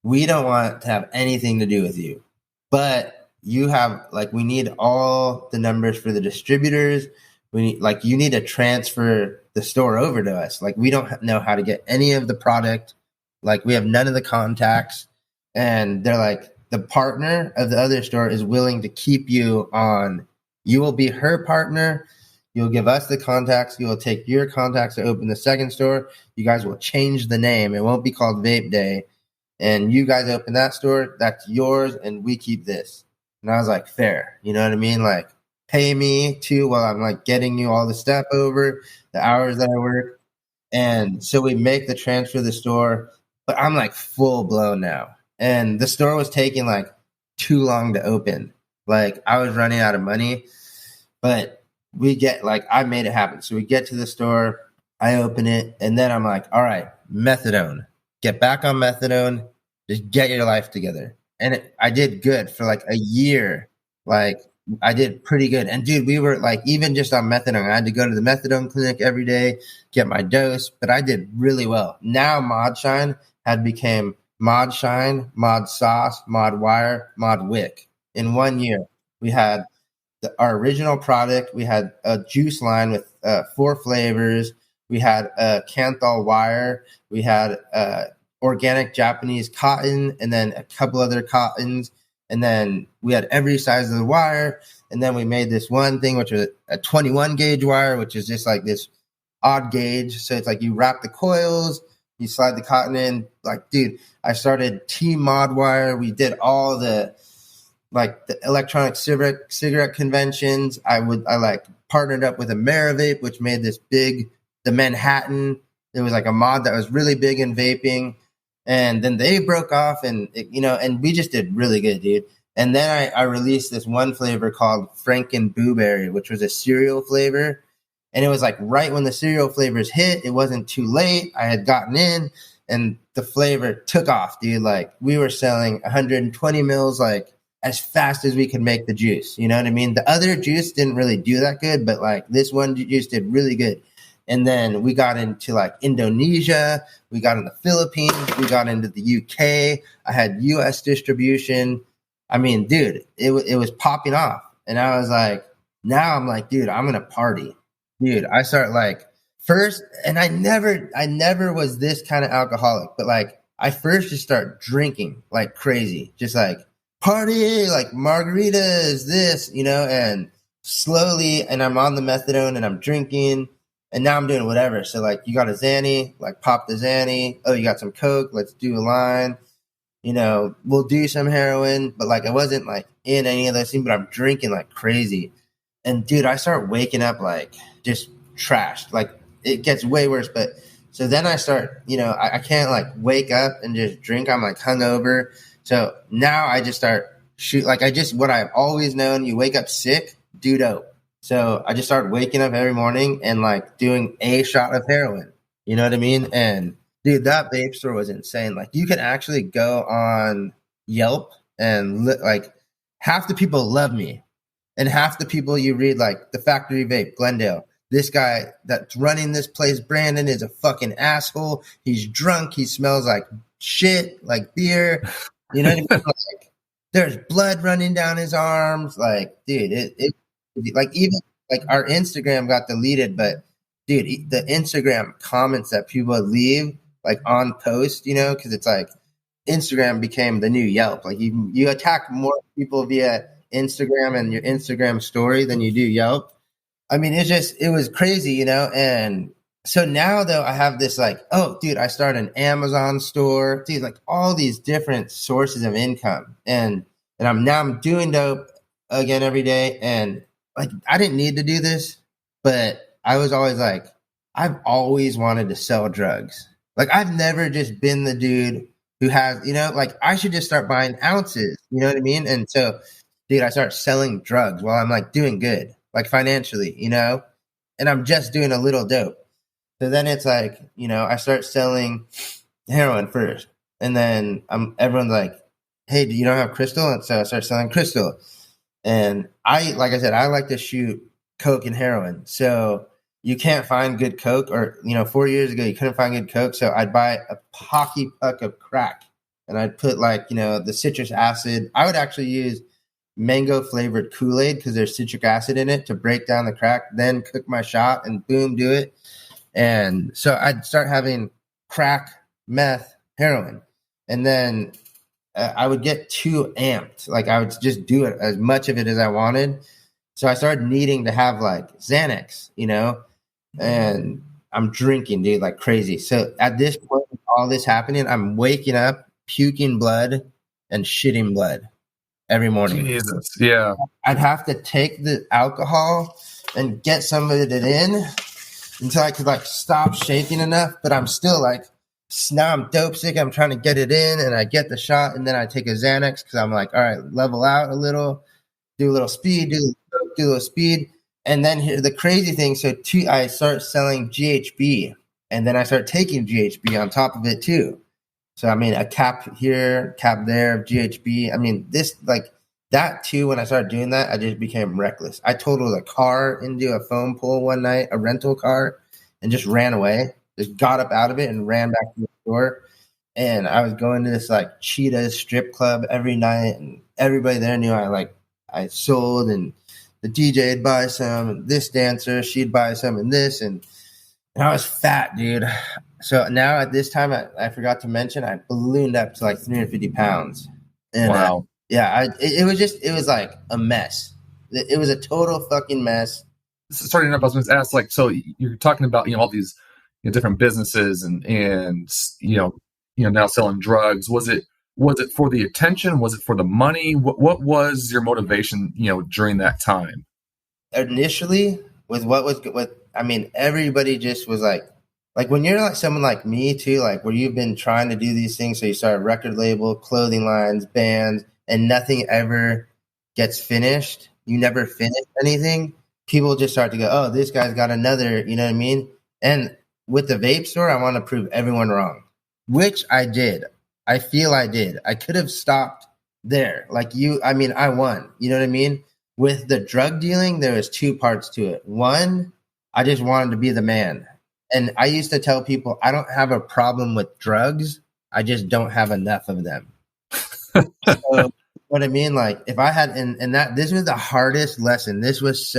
we don't want to have anything to do with you, but you have like, we need all the numbers for the distributors. We need, like, you need to transfer the store over to us. Like, we don't know how to get any of the product. Like, we have none of the contacts. And they're like, the partner of the other store is willing to keep you on. You will be her partner. You'll give us the contacts. You will take your contacts to open the second store. You guys will change the name. It won't be called Vape Day. And you guys open that store. That's yours. And we keep this. And I was like, fair. You know what I mean? Like, pay me too while I'm like getting you all the stuff over, the hours that I work. And so we make the transfer to the store, but I'm like full blown now. And the store was taking like too long to open. Like, I was running out of money, but we get like, I made it happen. So we get to the store, I open it, and then I'm like, all right, methadone, get back on methadone, just get your life together. And I did good for like a year. Like, I did pretty good. And dude, we were like, even just on methadone, I had to go to the methadone clinic every day, get my dose, but I did really well. Now Mod Shine had became Mod Shine, Mod Sauce, Mod Wire, Mod Wick. In 1 year, we had our original product. We had a juice line with 4 flavors. We had a Canthol wire. We had organic Japanese cotton, and then a couple other cottons. And then we had every size of the wire. And then we made this one thing, which was a 21 gauge wire, which is just like this odd gauge. So it's like you wrap the coils, you slide the cotton in. Like, dude, I started T-Mod wire. We did all the electronic cigarette conventions. I like partnered up with Amerivape, which made this big, the Manhattan. There was like a mod that was really big in vaping. And then they broke off, and and we just did really good, dude. And then I released this one flavor called Franken Blueberry, which was a cereal flavor. And it was like right when the cereal flavors hit, it wasn't too late. I had gotten in, and the flavor took off, dude. Like, we were selling 120 mils, like, as fast as we could make the juice. You know what I mean? The other juice didn't really do that good, but like this one juice did really good. And then we got into like Indonesia, we got in the Philippines, we got into the UK. I had US distribution. I mean, dude, it was popping off. And I was like, now I'm like, dude, I'm going to party. Dude, I start like first, and I never was this kind of alcoholic, but like I first just start drinking like crazy, just like party, like margaritas, this, and slowly, and I'm on the methadone and I'm drinking. And now I'm doing whatever. So like, you got a Xanny, like pop the Xanny. Oh, you got some Coke. Let's do a line. We'll do some heroin. But like, I wasn't like in any of those things, but I'm drinking like crazy. And dude, I start waking up like just trashed. Like, it gets way worse. But so then I start, I can't like wake up and just drink. I'm like hungover. So now I just start what I've always known. You wake up sick, do dope. So I just started waking up every morning and like doing a shot of heroin. You know what I mean? And dude, that vape store was insane. Like, you can actually go on Yelp and like half the people love me, and half the people you read, like the Factory Vape, Glendale. This guy that's running this place, Brandon, is a fucking asshole. He's drunk. He smells like shit, like beer. You know what I mean? Like, there's blood running down his arms. Like, dude, it like, even like our Instagram got deleted, but dude, the Instagram comments that people would leave like on post, because it's like Instagram became the new Yelp. Like, you attack more people via Instagram and your Instagram story than you do Yelp. I mean, it was crazy, and So now though, I have this like, oh, dude, I started an Amazon store, dude, like all these different sources of income, and I'm doing dope again every day, and like I didn't need to do this, but I was always like, I've always wanted to sell drugs. Like I've never just been the dude who has, like I should just start buying ounces. You know what I mean? And so, dude, I start selling drugs while I'm like doing good, like financially, and I'm just doing a little dope. So then it's like, I start selling heroin first. And then everyone's like, hey, do you don't have crystal? And so I start selling crystal. And like I said, I like to shoot coke and heroin. So you can't find good coke, or, 4 years ago, you couldn't find good coke. So I'd buy a hockey puck of crack and I'd put like, the citrus acid. I would actually use mango flavored Kool-Aid because there's citric acid in it to break down the crack, then cook my shot and boom, do it. And so I'd start having crack, meth, heroin. And then I would get too amped. Like I would just do it as much of it as I wanted. So I started needing to have like Xanax, and I'm drinking, dude, like crazy. So at this point, with all this happening, I'm waking up, puking blood and shitting blood every morning. Jesus. Yeah. I'd have to take the alcohol and get some of it in until I could like stop shaking enough, but I'm still like, now I'm dope sick. I'm trying to get it in, and I get the shot, and then I take a Xanax because I'm like, all right, level out a little, do a little speed, do a little speed. And then here, the crazy thing, I start selling GHB, and then I start taking GHB on top of it too. So, I mean, a cap here, cap there of GHB. I mean, this like that too, when I started doing that, I just became reckless. I totaled a car into a phone pole one night, a rental car, and just ran away. Just got up out of it and ran back to the store. And I was going to this like Cheetah strip club every night, and everybody there knew I sold, and the DJ'd buy some, and this dancer, she'd buy some, and this, and I was fat, dude. So now at this time, I forgot to mention, I ballooned up to like 350 pounds. And wow. It was like a mess. It was a total fucking mess. Starting up, I was going to ask, like, so you're talking about, all these different businesses and now selling drugs. Was it for the attention? Was it for the money? What was your motivation, during that time? Initially, everybody just was like when you're like someone like me too, like where you've been trying to do these things. So you start a record label, clothing lines, bands, and nothing ever gets finished. You never finish anything. People just start to go, oh, this guy's got another, you know what I mean? And with the vape store, I want to prove everyone wrong, which I did. I feel I did. I could have stopped there. I won. You know what I mean? With the drug dealing, there was two parts to it. One, I just wanted to be the man. And I used to tell people, I don't have a problem with drugs. I just don't have enough of them. So, what I mean, like if I had, and that this was the hardest lesson. This was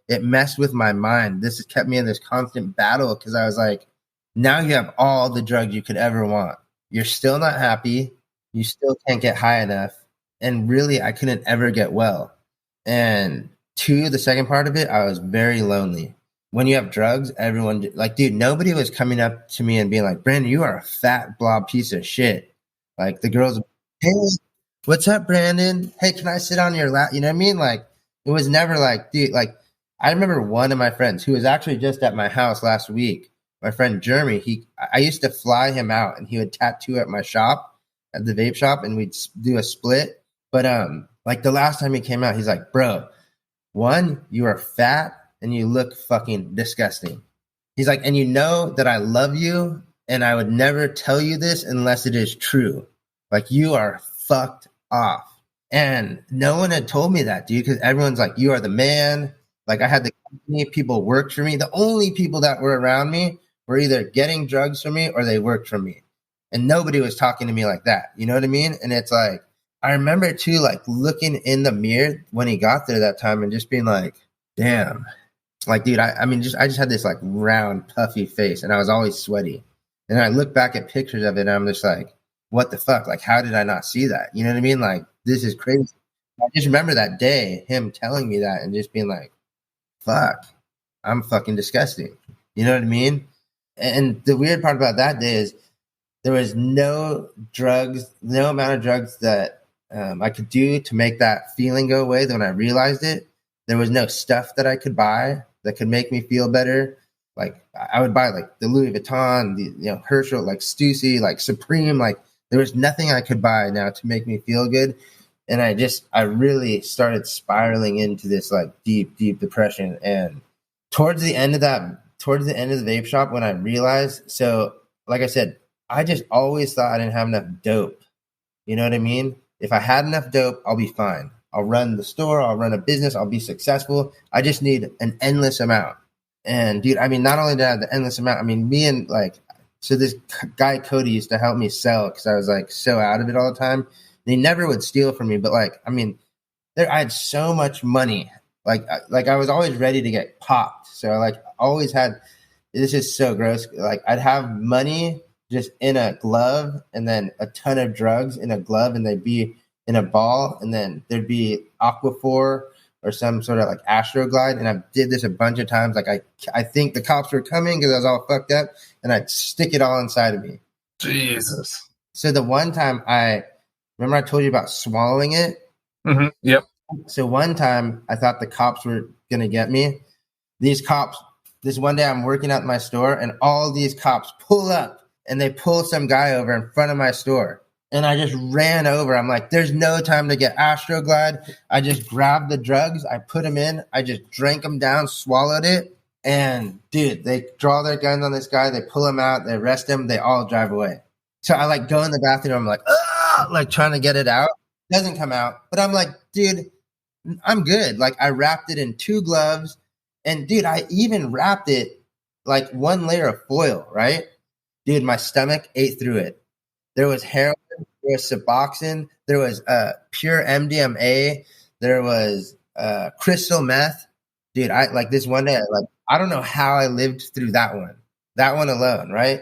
it messed with my mind. This has kept me in this constant battle because I was like, now you have all the drugs you could ever want. You're still not happy. You still can't get high enough. And really, I couldn't ever get well. And two, the second part of it, I was very lonely. When you have drugs, everyone, like, dude, nobody was coming up to me and being like, Brandon, you are a fat blob piece of shit. Like the girls, hey, what's up, Brandon? Hey, can I sit on your lap? You know what I mean? Like, it was never like, dude, like, I remember one of my friends who was actually just at my house last week, my friend Jeremy, I used to fly him out and he would tattoo at my shop, at the vape shop, and we'd do a split. But, like the last time he came out, he's like, bro, one, you are fat and you look fucking disgusting. He's like, and you know that I love you and I would never tell you this unless it is true. Like you are fucked off. And no one had told me that, dude, because everyone's like, you are the man. Like I had the company, people worked for me. The only people that were around me were either getting drugs from me or they worked for me. And nobody was talking to me like that. You know what I mean? And it's like, I remember too, like looking in the mirror when he got there that time and just being like, damn. Like, dude, I just had this like round, puffy face and I was always sweaty. And I look back at pictures of it and I'm just like, what the fuck? Like, how did I not see that? You know what I mean? Like, this is crazy. I just remember that day, him telling me that and just being like, fuck, I'm fucking disgusting. You know what I mean? And the weird part about that day is there was no drugs, no amount of drugs that I could do to make that feeling go away. When I realized it, there was no stuff that I could buy that could make me feel better. Like I would buy like the Louis Vuitton, the Herschel, like Stussy, like Supreme. Like there was nothing I could buy now to make me feel good. And I really started spiraling into this like deep, deep depression. And towards the end of the vape shop, when I realized, so like I said, I just always thought I didn't have enough dope. You know what I mean? If I had enough dope, I'll be fine. I'll run the store. I'll run a business. I'll be successful. I just need an endless amount. And dude, I mean, not only did I have the endless amount, I mean, me and like, so this guy Cody used to help me sell because I was like so out of it all the time. And he never would steal from me, but like, I mean, I had so much money. Like I was always ready to get popped. So I like always had, this is so gross. Like I'd have money just in a glove and then a ton of drugs in a glove, and they'd be in a ball, and then there'd be Aquaphor or some sort of like Astroglide. And I did this a bunch of times. Like I think the cops were coming because I was all fucked up, and I'd stick it all inside of me. Jesus. So the one time I told you about swallowing it. Mm-hmm. Yep. So one time I thought the cops were going to get me. This one day I'm working at my store, and all these cops pull up, and they pull some guy over in front of my store. And I just ran over. I'm like, there's no time to get Astroglide. I just grabbed the drugs. I put them in. I just drank them down, swallowed it. And dude, they draw their guns on this guy. They pull him out. They arrest him. They all drive away. So I like go in the bathroom. I'm like, like trying to get it out. Doesn't come out. But I'm like, dude, I'm good. Like I wrapped it in 2 gloves. And dude, I even wrapped it like 1 layer of foil, right? Dude, my stomach ate through it. There was heroin, there was Suboxone, there was pure MDMA, there was crystal meth. Dude, I like this one day, like I don't know how I lived through that one alone, right?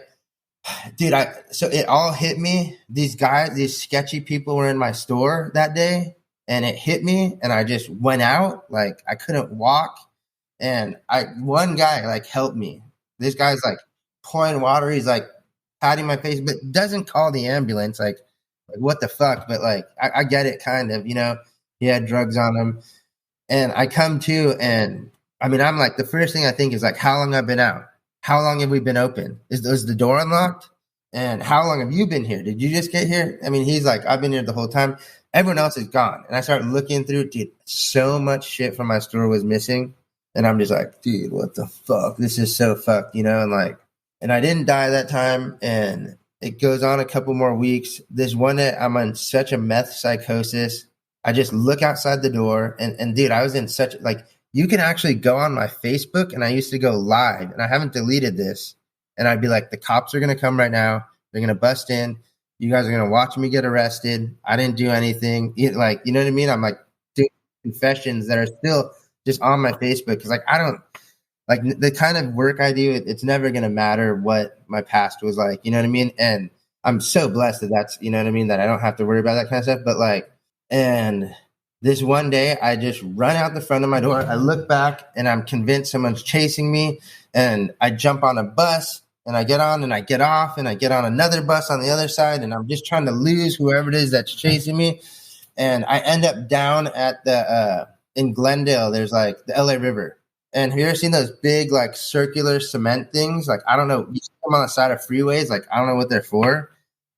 Dude, so it all hit me. These sketchy people were in my store that day, and it hit me, and I just went out, like I couldn't walk, and one guy like helped me. This guy's like pouring water. He's like patting my face, but doesn't call the ambulance. Like what the fuck? But like, I get it kind of, he had drugs on him, and I come to, and I mean, I'm like, the first thing I think is like, how long I've been out? How long have we been open? Is the door unlocked? And how long have you been here? Did you just get here? I mean, he's like, I've been here the whole time. Everyone else is gone. And I started looking through, dude, so much shit from my store was missing. And I'm just like, dude, what the fuck? This is so fucked, and like, and I didn't die that time. And it goes on a couple more weeks. This one day I'm in such a meth psychosis. I just look outside the door, and dude, I was in such like, you can actually go on my Facebook, and I used to go live, and I haven't deleted this. And I'd be like, the cops are going to come right now. They're going to bust in. You guys are going to watch me get arrested. I didn't do anything. Like, you know what I mean? I'm like doing confessions that are still just on my Facebook. Because like, I don't like the kind of work I do. It's never going to matter what my past was like. You know what I mean? And I'm so blessed that's, you know what I mean? That I don't have to worry about that kind of stuff. But like, and this one day I just run out the front of my door. I look back, and I'm convinced someone's chasing me. And I jump on a bus, and I get on, and I get off, and I get on another bus on the other side, and I'm just trying to lose whoever it is that's chasing me. And I end up down at the in Glendale. There's like the LA River. And have you ever seen those big like circular cement things? Like, I don't know, you see them on the side of freeways. Like, I don't know what they're for.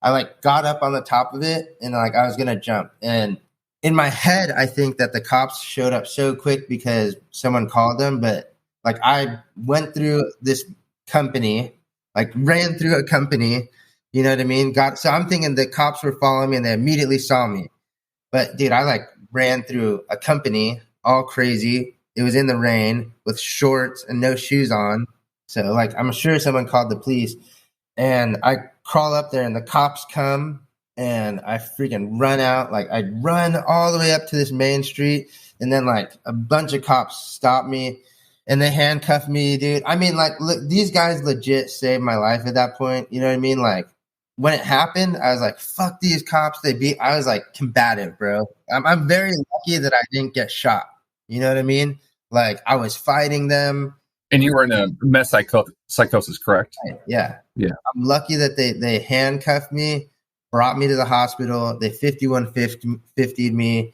I like got up on the top of it, and like I was gonna jump. And in my head, I think that the cops showed up so quick because someone called them, but like I went through this company, like ran through a company, you know what I mean? So I'm thinking the cops were following me, and they immediately saw me. But dude, I like ran through a company all crazy. It was in the rain with shorts and no shoes on. So like, I'm sure someone called the police, and I crawl up there, and the cops come, and I freaking run out. Like I run all the way up to this main street, and then like a bunch of cops stop me, and they handcuff me, dude. I mean, like, look, these guys legit saved my life at that point. You know what I mean? Like when it happened, I was like, fuck these cops. I was like combative, bro. I'm very lucky that I didn't get shot. You know what I mean? Like I was fighting them. And you were in a meth psychosis, correct? Yeah. Yeah. I'm lucky that they handcuffed me, brought me to the hospital. They 5150'd me,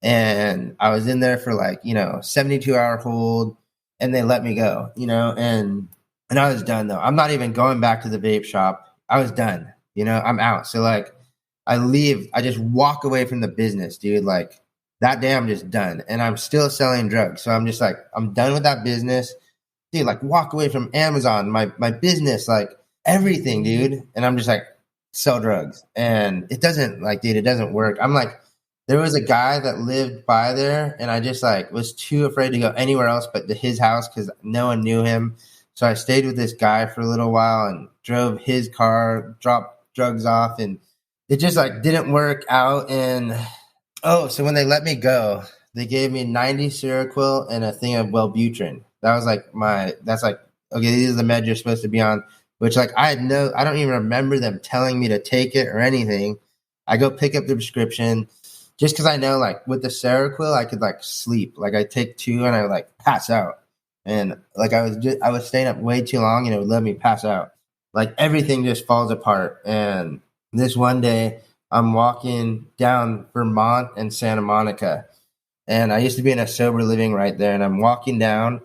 and I was in there for 72-hour hold, and they let me go, and I was done though. I'm not even going back to the vape shop. I was done, I'm out. So I leave, I just walk away from the business, dude. Like that day I'm just done, and I'm still selling drugs. So I'm just like, I'm done with that business. Dude, walk away from Amazon, my business, everything, dude. And I'm just sell drugs. And it doesn't it doesn't work. I'm there was a guy that lived by there, and I just was too afraid to go anywhere else but to his house because no one knew him. So I stayed with this guy for a little while and drove his car, dropped drugs off, and it just didn't work out. And so when they let me go, they gave me 90 Seroquel and a thing of Wellbutrin. That was okay, these are the meds you're supposed to be on, which I don't even remember them telling me to take it or anything. I go pick up the prescription just because I know with the Seroquel, I could sleep. I take 2 and I pass out. And I was staying up way too long and it would let me pass out. Everything just falls apart. And this one day I'm walking down Vermont and Santa Monica. And I used to be in a sober living right there. And I'm walking down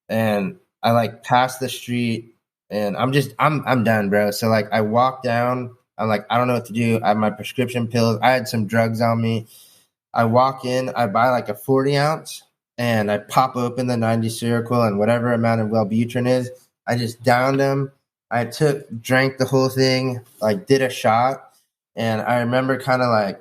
and I pass the street and I'm done, bro. So I walk down, I'm I don't know what to do. I have my prescription pills. I had some drugs on me. I walk in, I buy a 40 ounce and I pop open the 90 Seroquel and whatever amount of Wellbutrin is. I just downed them. I drank the whole thing, did a shot. And I remember kind of I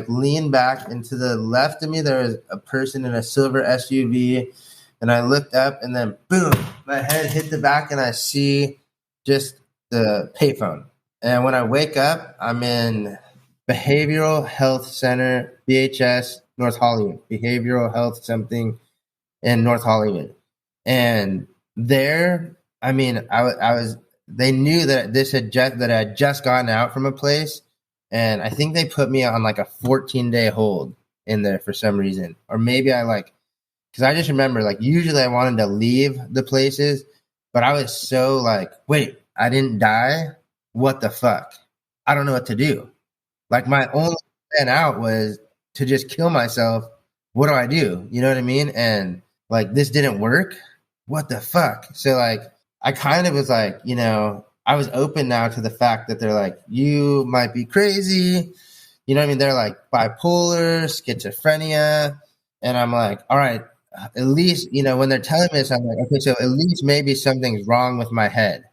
leaned back, and to the left of me, there was a person in a silver SUV. And I looked up, and then boom, my head hit the back, and I see just the payphone. And when I wake up, I'm in Behavioral Health Center, BHS, North Hollywood, Behavioral Health something in North Hollywood. And there, I mean, I was. They knew that that I had just gotten out from a place, and I think they put me on a 14-day hold in there for some reason, or maybe because I just remember usually I wanted to leave the places, but I was so wait, I didn't die. What the fuck? I don't know what to do. My only plan out was to just kill myself. What do I do? You know what I mean? And this didn't work. What the fuck? So I kind of was I was open now to the fact that they're you might be crazy. You know what I mean? They're bipolar, schizophrenia. And I'm all right, at least, when they're telling me this, I'm okay, so at least maybe something's wrong with my head.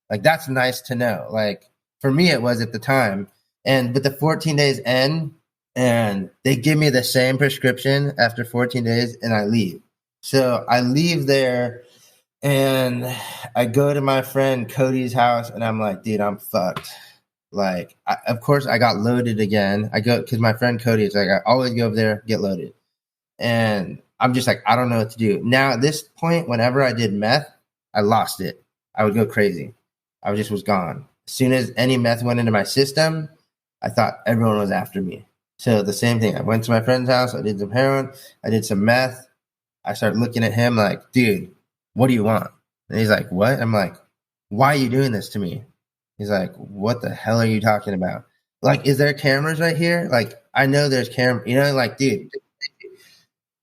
That's nice to know. For me, it was at the time. But the 14 days end, and they give me the same prescription after 14 days, and I leave. So I leave there, and I go to my friend Cody's house, and I'm dude, I'm fucked. Of course, I got loaded again. I go, because my friend Cody is I always go over there, get loaded. And I'm just I don't know what to do. Now, at this point, whenever I did meth, I lost it. I would go crazy. I just was gone. As soon as any meth went into my system, I thought everyone was after me. So the same thing. I went to my friend's house. I did some heroin. I did some meth. I started looking at him dude, what do you want? And he's what? I'm why are you doing this to me? He's what the hell are you talking about? Is there cameras right here? I know there's camera, dude.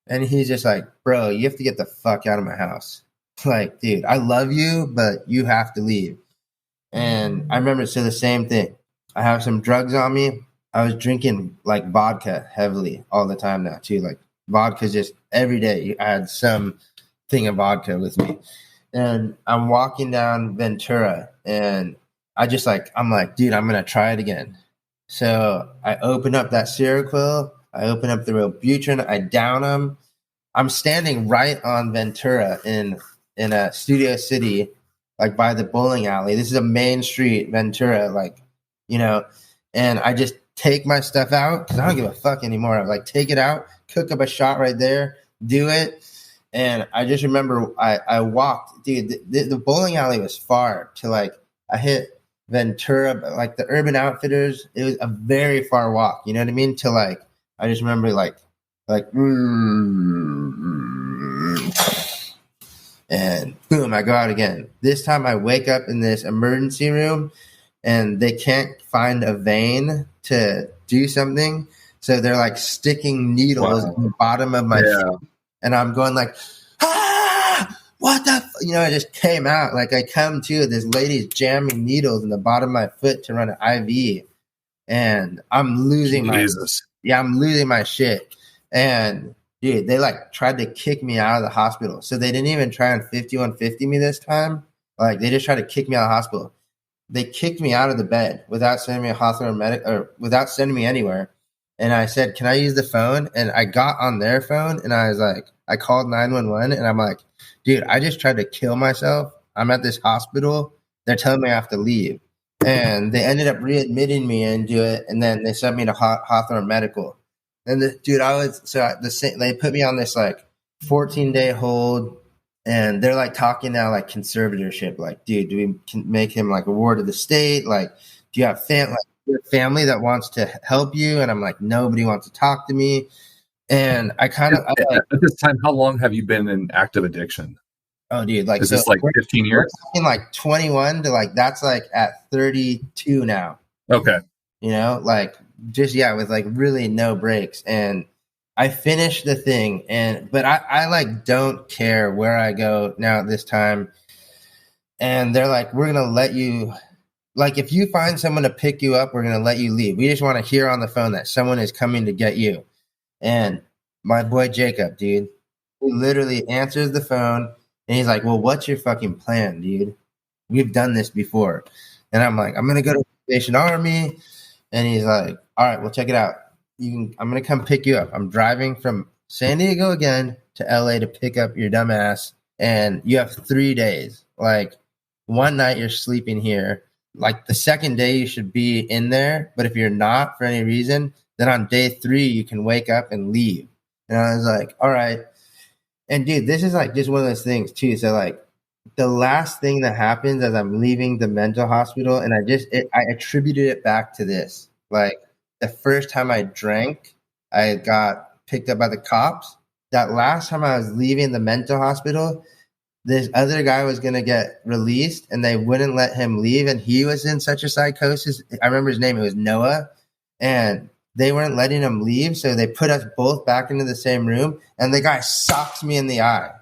And he's just bro, you have to get the fuck out of my house. Dude, I love you, but you have to leave. And I remember, so the same thing. I have some drugs on me. I was drinking vodka heavily all the time now too. Vodka just every day. I had some thing of vodka with me. And I'm walking down Ventura, and I just I'm dude, I'm going to try it again. So I open up that Seroquel. I open up the Wellbutrin. I down them. I'm standing right on Ventura in a Studio City, by the bowling alley. This is a main street, Ventura, and I just take my stuff out because I don't give a fuck anymore. I take it out, cook up a shot right there, do it. And I just remember I walked, dude, the bowling alley was far to I hit Ventura, but the Urban Outfitters, it was a very far walk. You know what I mean? To I just remember And boom, I go out again. This time I wake up in this emergency room and they can't find a vein to do something. So they're like sticking needles in the bottom of my foot. And I'm going like, what the, it just came out. Like I come to, this lady's jamming needles in the bottom of my foot to run an IV. And I'm losing I'm losing my shit. And dude, they like tried to kick me out of the hospital. So they didn't even try and 5150 me this time. Like they just tried to kick me out of the hospital. They kicked me out of the bed without sending me a hospital medic or without sending me anywhere. And I said, can I use the phone? And I got on their phone and I was like, I called 911 and I'm like, dude, I just tried to kill myself. I'm at this hospital. They're telling me I have to leave. And they ended up readmitting me into it. And then they sent me to Hawthorne Medical. And they put me on this like 14-day hold. And they're like talking now like conservatorship. Like, dude, do we can make him like a ward of the state? Like, do you have family that wants to help you? And I'm like, nobody wants to talk to me. And I kind of at this time, how long have you been in active addiction? Oh, dude, like is this like 15 years? We're talking like 21 to like that's like at 32 now. Okay, like just with like really no breaks. And I finished the thing, but I like don't care where I go now at this time. And they're like, we're gonna let you. Like, if you find someone to pick you up, we're going to let you leave. We just want to hear on the phone that someone is coming to get you. And my boy Jacob, dude, he literally answers the phone and he's like, well, what's your fucking plan, dude? We've done this before. And I'm like, I'm going to go to the Salvation Army. And he's like, all right, well, check it out. I'm going to come pick you up. I'm driving from San Diego again to LA to pick up your dumb ass. And you have 3 days. Like, one night you're sleeping here. Like the second day you should be in there, but if you're not for any reason, then on day 3 you can wake up and leave. And I was like, all right. And dude, this is like just one of those things too. So like the last thing that happens as I'm leaving the mental hospital, and I attributed it back to this. Like the first time I drank, I got picked up by the cops. That last time I was leaving the mental hospital, this other guy was going to get released and they wouldn't let him leave. And he was in such a psychosis. I remember his name. It was Noah. And they weren't letting him leave. So they put us both back into the same room. And the guy socks me in the eye.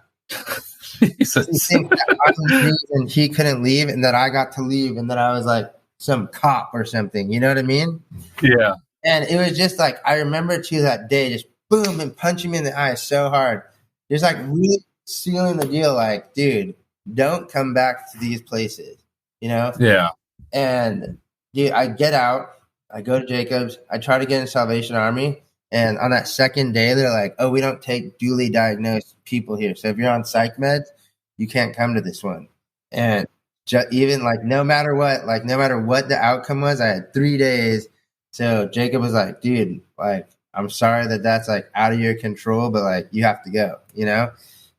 Jesus. He thinks that I was and he couldn't leave and that I got to leave and that I was like some cop or something. You know what I mean? Yeah. And it was just like, I remember too that day, just boom, and punching me in the eye so hard. Just like really sealing the deal, like, dude, don't come back to these places, Yeah. And dude, I get out, I go to Jacobs, I try to get in Salvation Army, and on that second day they're like, oh, we don't take duly diagnosed people here, so if you're on psych meds you can't come to this one. And even like no matter what the outcome was, I had 3 days. So Jacob was like, dude, like, I'm sorry that's like out of your control, but like you have to go,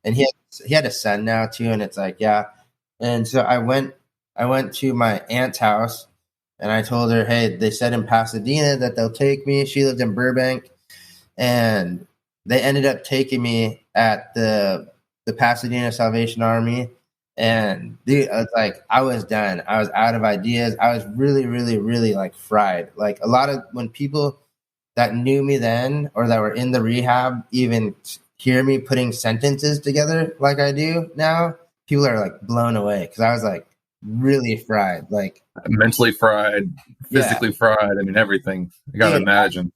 And he had a son now too, and it's like, yeah. And so I went to my aunt's house, and I told her, hey, they said in Pasadena that they'll take me. She lived in Burbank, and they ended up taking me at the Pasadena Salvation Army. And dude, I was done. I was out of ideas. I was really, really, really like fried. Like a lot of when people that knew me then or that were in the rehab even hear me putting sentences together like I do now, people are like blown away because I was like really fried, like mentally fried, physically fried. I mean, everything. I gotta imagine.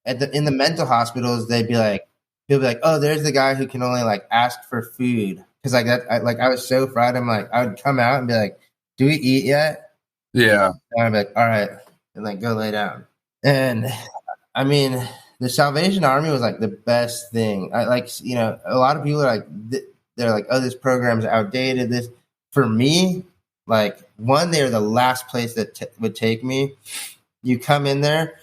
In the mental hospitals, they'll be like, oh, there's the guy who can only like ask for food because like that. I was so fried. I'm like, I would come out and be like, do we eat yet? Yeah. And I'd be like, all right, and like go lay down. And I mean, the Salvation Army was like the best thing. A lot of people are like, they're like, oh, this program's outdated. This, for me, like, one, they're the last place that would take me. You come in there,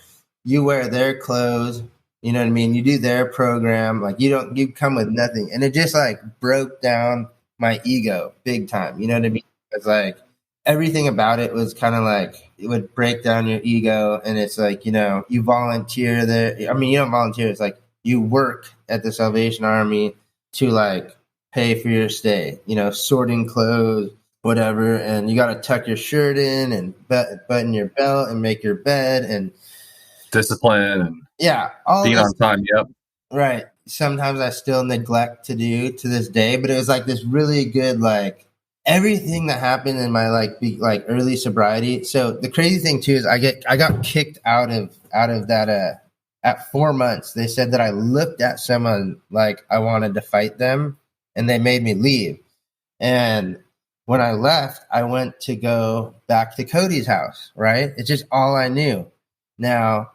you wear their clothes, you know what I mean? You do their program. Like, you come with nothing. And it just like broke down my ego big time. You know what I mean? It's like, everything about it was kind of like it would break down your ego, and it's like, you volunteer there. I mean, you don't volunteer. It's like you work at the Salvation Army to like pay for your stay, sorting clothes, whatever. And you got to tuck your shirt in and button your belt and make your bed and discipline and all being on time. Yep. Right. Sometimes I still neglect to do to this day, but it was like this really good, like everything that happened in my like early sobriety. So the crazy thing too is I got kicked out of that at 4 months. They said that I looked at someone like I wanted to fight them and they made me leave. And when I left, I went to go back to Cody's house, right? It's just all I knew. Now,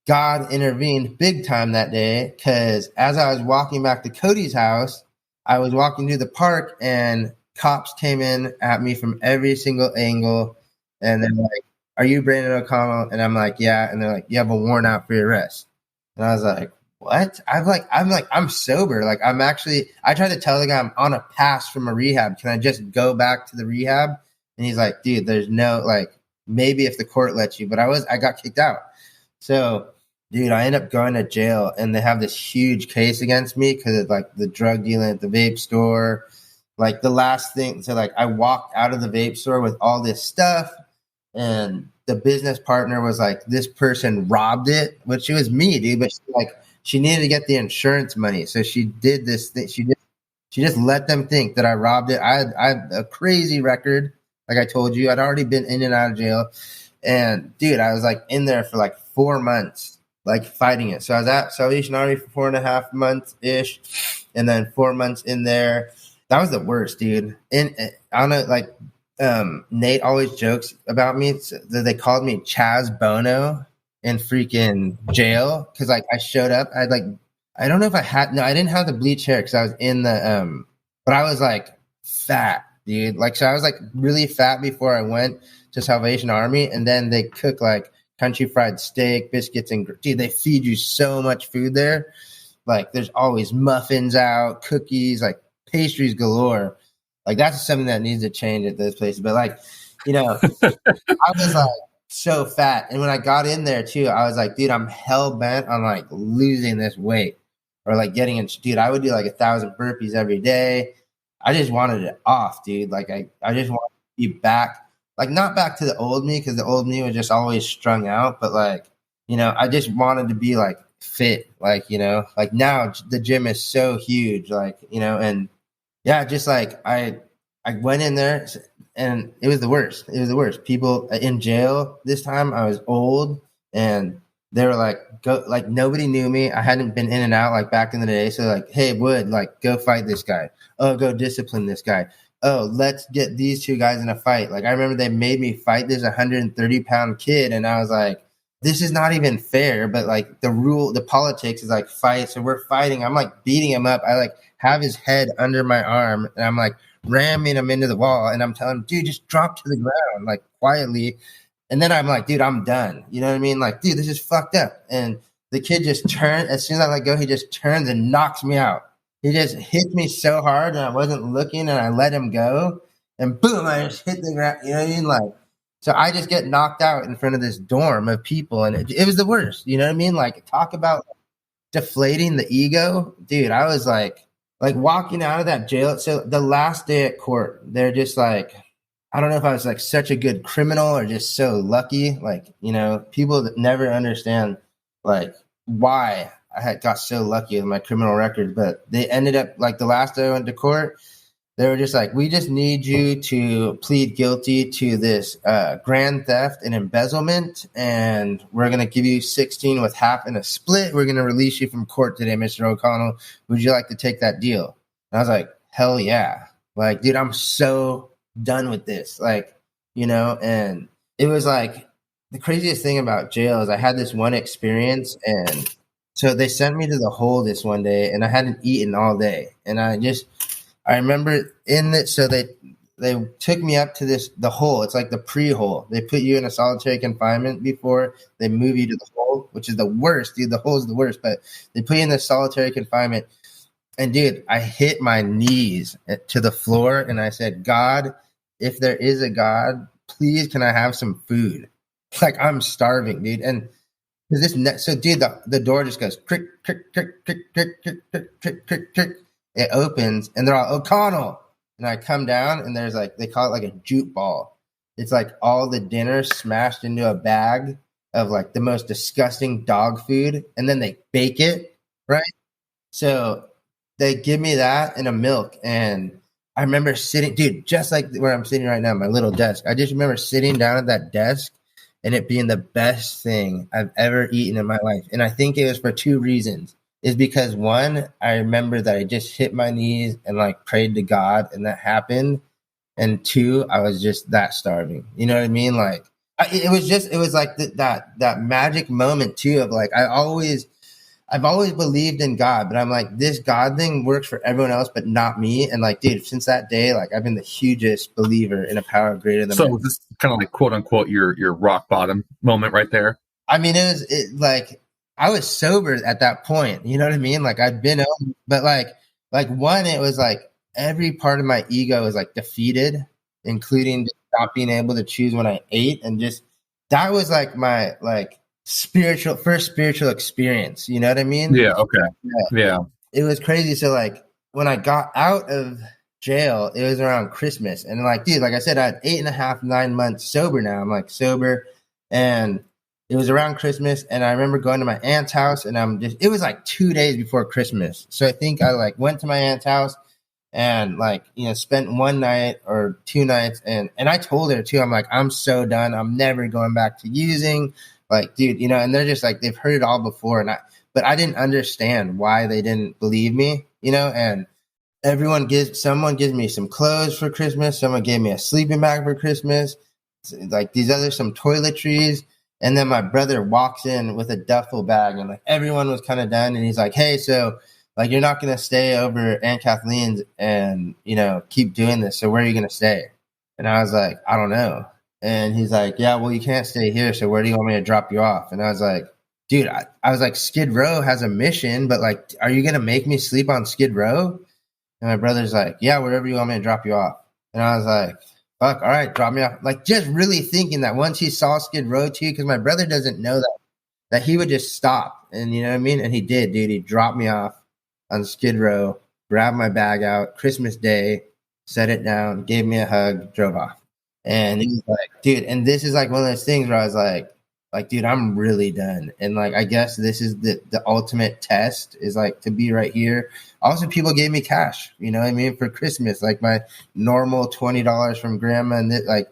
God intervened big time that day because as I was walking back to Cody's house, I was walking through the park and cops came in at me from every single angle. And they're like, "Are you Brandon O'Connell?" And I'm like, "Yeah." And they're like, "You have a warrant out for your arrest." And I was like, "What?" I'm sober. Like I tried to tell the guy I'm on a pass from a rehab. Can I just go back to the rehab? And he's like, "Dude, there's no maybe if the court lets you," but I got kicked out. So, dude, I end up going to jail and they have this huge case against me because of the drug dealing at the vape store. Like the last thing, so I walked out of the vape store with all this stuff and the business partner was like, this person robbed it, which it was me, dude, but she needed to get the insurance money. So she did this thing. She just let them think that I robbed it. I had a crazy record. Like I told you, I'd already been in and out of jail. And dude, I was in there for 4 months, fighting it. So I was at Salvation Army for 4.5 months ish. And then 4 months in there. That was the worst, dude. And I don't know, Nate always jokes about me. That they called me Chaz Bono in freaking jail. Cause I showed up. I don't know if I didn't have the bleach hair because I was in the, but I was fat, dude. So I was really fat before I went to Salvation Army, and then they cook country fried steak, biscuits, and dude, they feed you so much food there. There's always muffins out, cookies, pastries galore. That's something that needs to change at those places. But I was so fat, and when I got in there too, I was dude, I'm hell bent on losing this weight or getting in. Dude, I would do 1,000 burpees every day. I just wanted it off, dude. I just wanted to be back. Not back to the old me because the old me was just always strung out. But I just wanted to be fit. Now the gym is so huge. And yeah, just I went in there and it was the worst. It was the worst. People in jail this time. I was old and they were go, nobody knew me. I hadn't been in and out back in the day. So hey, Wood, go fight this guy. Oh, go discipline this guy. Oh, let's get these two guys in a fight. I remember they made me fight this 130-pound kid, and I was this is not even fair. But the politics is fight. So we're fighting. I'm beating him up. I have his head under my arm, and I'm ramming him into the wall, and I'm telling him, dude, just drop to the ground, quietly. And then I'm dude, I'm done. You know what I mean? Dude, this is fucked up. And the kid just turned. As soon as I let go, he just turns and knocks me out. He just hit me so hard and I wasn't looking and I let him go and boom, I just hit the ground. You know what I mean? So I just get knocked out in front of this dorm of people and it was the worst. You know what I mean? Talk about deflating the ego. Dude, I was walking out of that jail. So the last day at court, they're just I don't know if I was such a good criminal or just so lucky. People that never understand why I got so lucky with my criminal record, but they ended up the last day I went to court, they were just we just need you to plead guilty to this grand theft and embezzlement, and we're going to give you 16 with half and a split. We're going to release you from court today, Mr. O'Connell. Would you like to take that deal? And I was hell yeah. Dude, I'm so done with this. And it was the craziest thing about jail is I had this one experience and so they sent me to the hole this one day and I hadn't eaten all day. And I remember in it. So they took me up to the hole. It's the pre-hole. They put you in a solitary confinement before they move you to the hole, which is the worst, dude. The hole is the worst, but they put you in the solitary confinement. And dude, I hit my knees to the floor and I said, God, if there is a God, please can I have some food? I'm starving, dude. And so dude, the door just goes crick, crick, crick, crick, crick, crick, crick, crick, crick, crick. it opens and they're all O'Connell. And I come down and there's like, they call it like a jute ball. It's like all the dinner smashed into a bag of like the most disgusting dog food. And then they bake it, right? So they give me that and a milk. And I remember sitting, dude, just like where I'm sitting right now, my little desk. I just remember sitting down at that desk and it being the best thing I've ever eaten in my life. And I think it was for two reasons. Is because one, I remember that I just hit my knees and like prayed to God and that happened. And two, I was just that starving. You know what I mean? Like it was like that magic moment too of like, I've always believed in God, but I'm like, this God thing works for everyone else, but not me. And like, dude, since that day, like I've been the hugest believer in a power greater than So this is kind of like quote unquote your rock bottom moment right there. I mean, like I was sober at that point. You know what I mean? Like I'd been, but like one, it was like every part of my ego was like defeated, including not being able to choose when I ate, and just that was like my like first spiritual experience. You know what I mean? Yeah. Okay. Yeah. It was crazy. So like when I got out of jail, it was around Christmas, and like, dude, like I said, I had 8.5, 9 months sober now. I'm like sober, and it was around Christmas, and I remember going to my aunt's house, and it was like 2 days before Christmas. So I think I like went to my aunt's house and like, spent one night or 2 nights. And I told her too, I'm like, I'm so done. I'm never going back to using, like, dude, and they're just like, they've heard it all before. But I didn't understand why they didn't believe me, and someone gives me some clothes for Christmas. Someone gave me a sleeping bag for Christmas. Like some toiletries. And then my brother walks in with a duffel bag, and like everyone was kind of done. And he's like, hey, so like, you're not going to stay over Aunt Kathleen's and, keep doing this. So where are you going to stay? And I was like, I don't know. And he's like, yeah, well, you can't stay here. So where do you want me to drop you off? And I was like, dude, I was like, Skid Row has a mission, but like, are you going to make me sleep on Skid Row? And my brother's like, yeah, wherever you want me to drop you off. And I was like, fuck, all right, drop me off. Like, just really thinking that once he saw Skid Row too, because my brother doesn't know that he would just stop. And you know what I mean? And he did, dude. He dropped me off on Skid Row, grabbed my bag out, Christmas Day, set it down, gave me a hug, drove off. And he was like, dude, and this is like one of those things where I was like, dude, I'm really done. And like, I guess this is the ultimate test, is like to be right here. Also, people gave me cash, you know what I mean, for Christmas, like my normal $20 from grandma. And I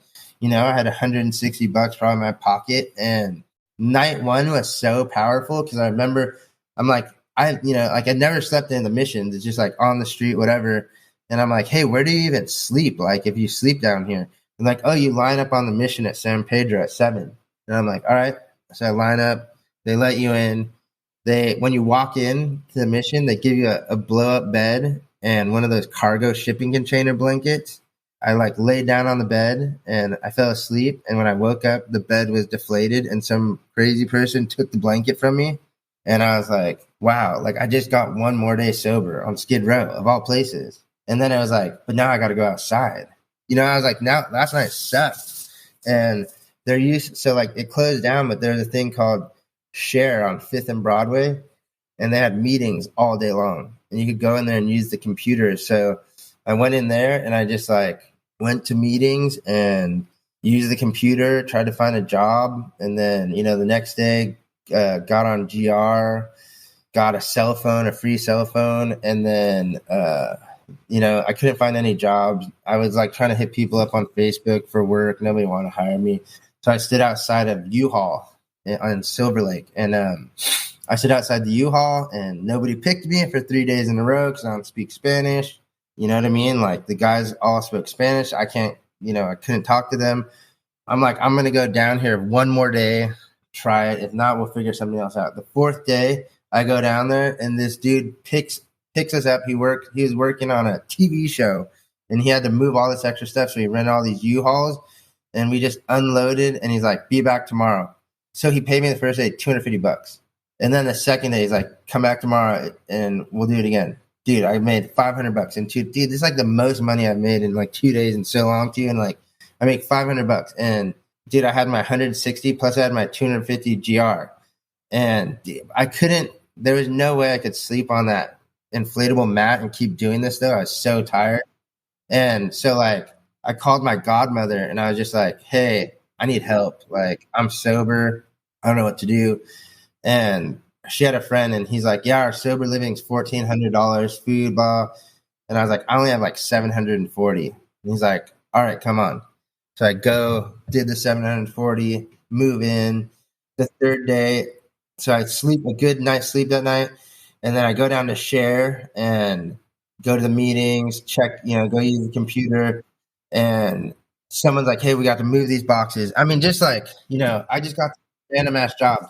had $160 probably in my pocket. And night one was so powerful because I remember I'm like, I never slept in the missions. It's just like on the street, whatever. And I'm like, hey, where do you even sleep? Like, if you sleep down here, and like, oh, you line up on the mission at San Pedro at 7. And I'm like, all right. So I line up. They let you in. When you walk in to the mission, they give you a blow up bed and one of those cargo shipping container blankets. I like laid down on the bed and I fell asleep. And when I woke up, the bed was deflated and some crazy person took the blanket from me. And I was like, wow, like I just got one more day sober on Skid Row of all places. And then I was like, but now I got to go outside. I was like, now last night sucked. And so like it closed down, but there's a thing called Share on 5th and Broadway, and they had meetings all day long, and you could go in there and use the computers. So I went in there and I just like went to meetings and used the computer, tried to find a job, and then the next day got on GR, got a free cell phone, and then I couldn't find any jobs. I was like trying to hit people up on Facebook for work. Nobody wanted to hire me. So I stood outside of U-Haul on Silver Lake, and I stood outside the U-Haul, and nobody picked me for 3 days in a row because I don't speak Spanish. You know what I mean? Like the guys all spoke Spanish. I couldn't talk to them. I'm like, I'm going to go down here one more day, try it. If not, we'll figure something else out. The 4th day, I go down there, and this dude picks us up. He was working on a TV show, and he had to move all this extra stuff. So he rented all these U-Hauls, and we just unloaded, and he's like, be back tomorrow. So he paid me the first day $250. And then the second day, he's like, come back tomorrow and we'll do it again. Dude, I made $500 in 2. Dude, this is like the most money I've made in like 2 days in so long too. And like, I make $500. And dude, I had my 160 plus I had my 250 GR. And dude, there was no way I could sleep on that inflatable mat and keep doing this though. I was so tired. And so like I called my godmother and I was just like, hey, I need help. Like I'm sober. I don't know what to do. And she had a friend and he's like, yeah, our sober living's $1,400, food, blah. And I was like, I only have like 740. And he's like, all right, come on. So I go, did the 740, move in the third day. So I sleep a good night's sleep that night. And then I go down to share and go to the meetings, check, go use the computer. And someone's like, hey, we got to move these boxes. I mean, just like, I just got random ass jobs.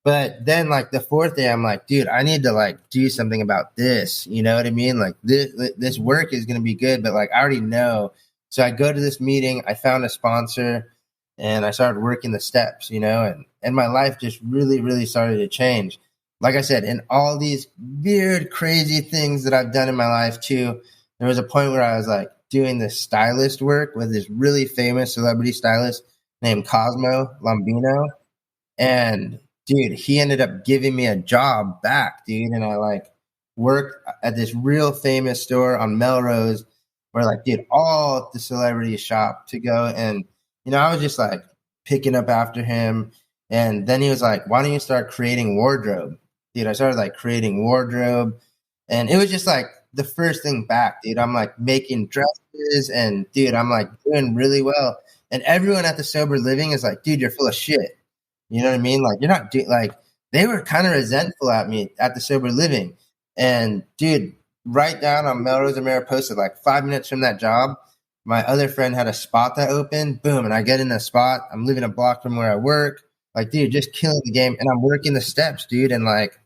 But then like the fourth day, I'm like, dude, I need to like do something about this. You know what I mean? Like this work is going to be good, but like I already know. So I go to this meeting, I found a sponsor and I started working the steps, and my life just really, really started to change. Like I said, in all these weird, crazy things that I've done in my life too, there was a point where I was like doing this stylist work with this really famous celebrity stylist named Cosmo Lombino. And dude, he ended up giving me a job back, dude. And I like worked at this real famous store on Melrose where like, dude, all the celebrities shop to go. And, I was just like picking up after him. And then he was like, why don't you start creating wardrobe? Dude, I started like creating wardrobe. And it was just like the first thing back, dude. I'm like making dresses and dude, I'm like doing really well. And everyone at the sober living is like, dude, you're full of shit. You know what I mean? Like you're not like they were kind of resentful at me at the sober living. And dude, right down on Melrose and Mariposa, like 5 minutes from that job, my other friend had a spot that opened. Boom. And I get in the spot. I'm living a block from where I work. Like, dude, just killing the game. And I'm working the steps, dude. And like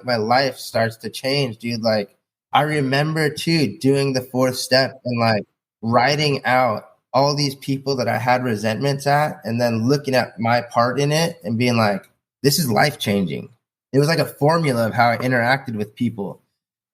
my life starts to change, dude. Like I remember too doing the fourth step and like writing out all these people that I had resentments at and then looking at my part in it and being like, this is life changing. It was like a formula of how I interacted with people.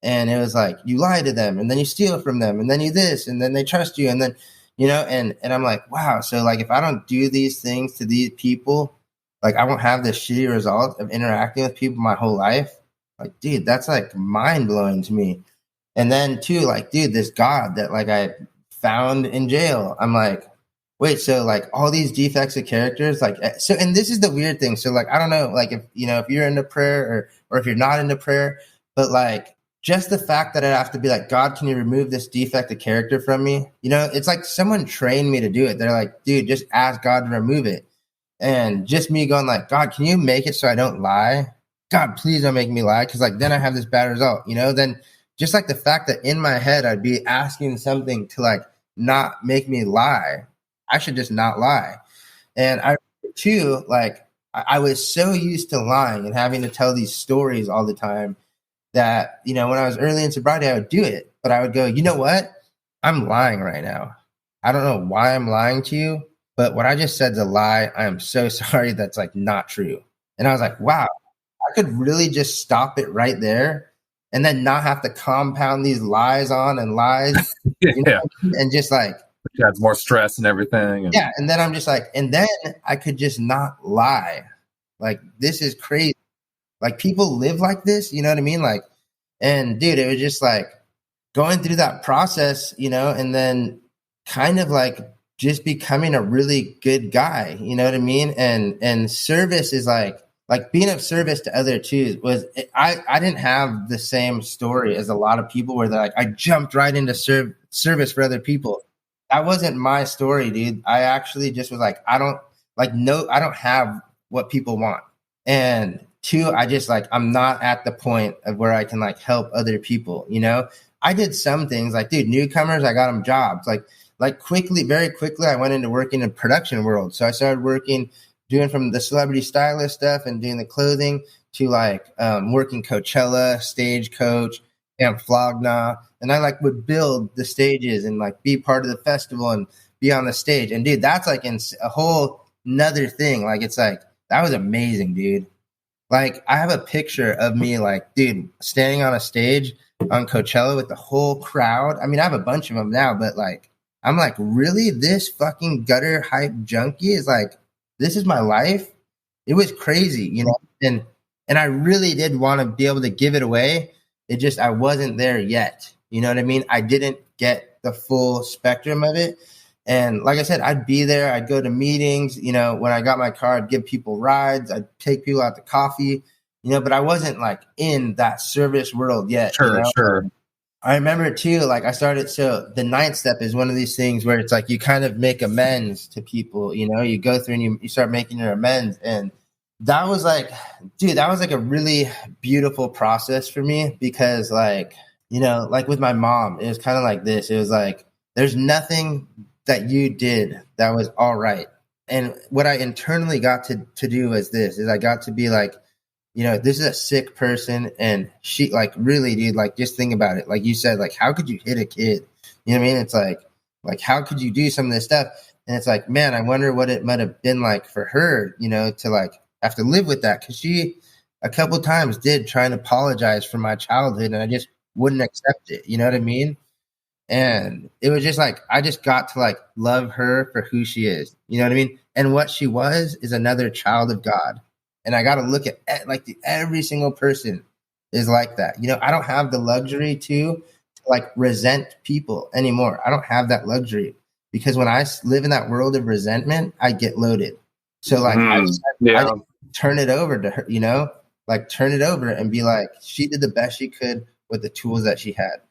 And it was like, you lie to them and then you steal from them and then you this and then they trust you. And then, and I'm like, wow. So like, if I don't do these things to these people, like I won't have this shitty result of interacting with people my whole life. Like, dude, that's like mind blowing to me. And then too, like, dude, this God that like I found in jail. I'm like, wait, so like all these defects of characters, like, so, and this is the weird thing. So like, I don't know, like if, if you're into prayer or if you're not into prayer, but like just the fact that I have to be like, God, can you remove this defect of character from me? It's like someone trained me to do it. They're like, dude, just ask God to remove it. And just me going like, God, can you make it so I don't lie? God, please don't make me lie. Cause like, then I have this bad result, then just like the fact that in my head, I'd be asking something to like not make me lie. I should just not lie. And I too, like I was so used to lying and having to tell these stories all the time that, when I was early in sobriety, I would do it, but I would go, you know what? I'm lying right now. I don't know why I'm lying to you, but what I just said is a lie. I am so sorry. That's like not true. And I was like, wow, I could really just stop it right there and then not have to compound these lies on and lies. Yeah. And just like, it adds more stress and everything. And yeah. And then I'm just like, and then I could just not lie. Like, this is crazy. Like people live like this, you know what I mean? Like, and dude, it was just like going through that process, and then kind of like just becoming a really good guy, you know what I mean? And service is like being of service to other too was, I didn't have the same story as a lot of people where they're like, I jumped right into service for other people. That wasn't my story, dude. I actually just was like, I don't have what people want. And two, I just like, I'm not at the point of where I can like help other people, I did some things like, dude, newcomers, I got them jobs. Like quickly, very quickly, I went into working in production world. So I started doing from the celebrity stylist stuff and doing the clothing to like working Coachella, Stagecoach, and Flogna. And I like would build the stages and like be part of the festival and be on the stage. And dude, that's like in a whole nother thing. Like, it's like, that was amazing, dude. Like I have a picture of me like, dude, standing on a stage on Coachella with the whole crowd. I mean, I have a bunch of them now, but like, I'm like, really? This fucking gutter hype junkie is like, this is my life? It was crazy, And I really did want to be able to give it away, It just, I wasn't there yet. You know what I mean? I didn't get the full spectrum of it. And like I said, I'd be there. I'd go to meetings. You know, when I got my car, I'd give people rides. I'd take people out to coffee, you know, but I wasn't like in that service world yet. Sure, you know? sure. I remember too, like I started, so the ninth step is one of these things where it's like you kind of make amends to people, you know, you go through and you start making your amends. And that was like, dude, that was like a really beautiful process for me because like, you know, like with my mom, it was kind of like this. It was like, there's nothing that you did that was all right. And what I internally got to do was this, is I got to be like, you know, this is a sick person and she like really, dude, like just think about it. Like you said, like, how could you hit a kid? You know what I mean? It's like, how could you do some of this stuff? And it's like, man, I wonder what it might have been like for her, you know, to like have to live with that. Cause she a couple of times did try and apologize for my childhood and I just wouldn't accept it. You know what I mean? And it was just like, I just got to like love her for who she is. You know what I mean? And what she was is another child of God. And I got to look at like every single person is like that. You know, I don't have the luxury to like resent people anymore. I don't have that luxury because when I live in that world of resentment, I get loaded. So like I turn it over to her, you know, like turn it over and be like, she did the best she could with the tools that she had.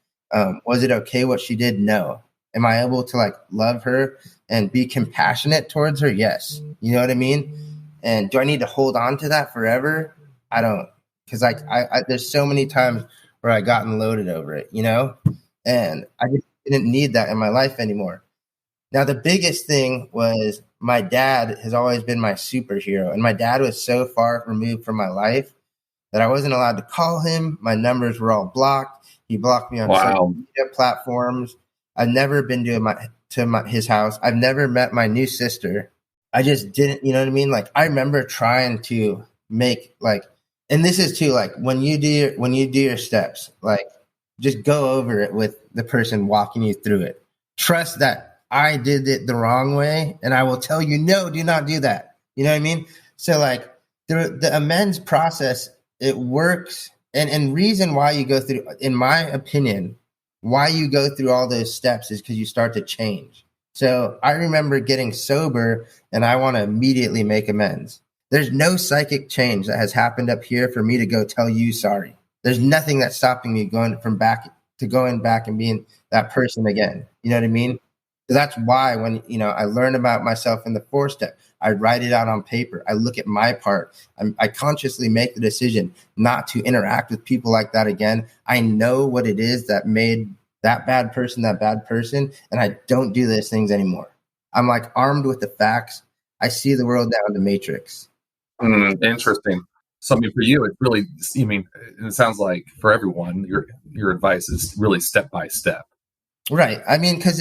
Was it okay what she did? No. Am I able to like love her and be compassionate towards her? Yes. You know what I mean? And do I need to hold on to that forever? I don't, because like I there's so many times where I gotten loaded over it, you know, and I just didn't need that in my life anymore. Now the biggest thing was my dad has always been my superhero, and my dad was so far removed from my life that I wasn't allowed to call him. My numbers were all blocked. He blocked me on social media platforms. I've never been to his house. I've never met my new sister. I just didn't, you know what I mean? Like I remember trying to make like, and this is too, like when you do your steps, like just go over it with the person walking you through it. Trust that I did it the wrong way. And I will tell you, no, do not do that. You know what I mean? So like the amends process, it works. And reason why you go through, in my opinion, why you go through all those steps is because you start to change. So I remember getting sober and I want to immediately make amends. There's no psychic change that has happened up here for me to go tell you sorry. There's nothing that's stopping me going back and being that person again. You know what I mean? So that's why when, you know, I learn about myself in the 4-step, I write it out on paper. I look at my part. I consciously make the decision not to interact with people like that again. I know what it is that made that bad person, and I don't do those things anymore. I'm like armed with the facts. I see the world now in the matrix. Interesting. So I mean, for you, it's really, I mean, it sounds like for everyone, your advice is really step by step. Right. I mean, because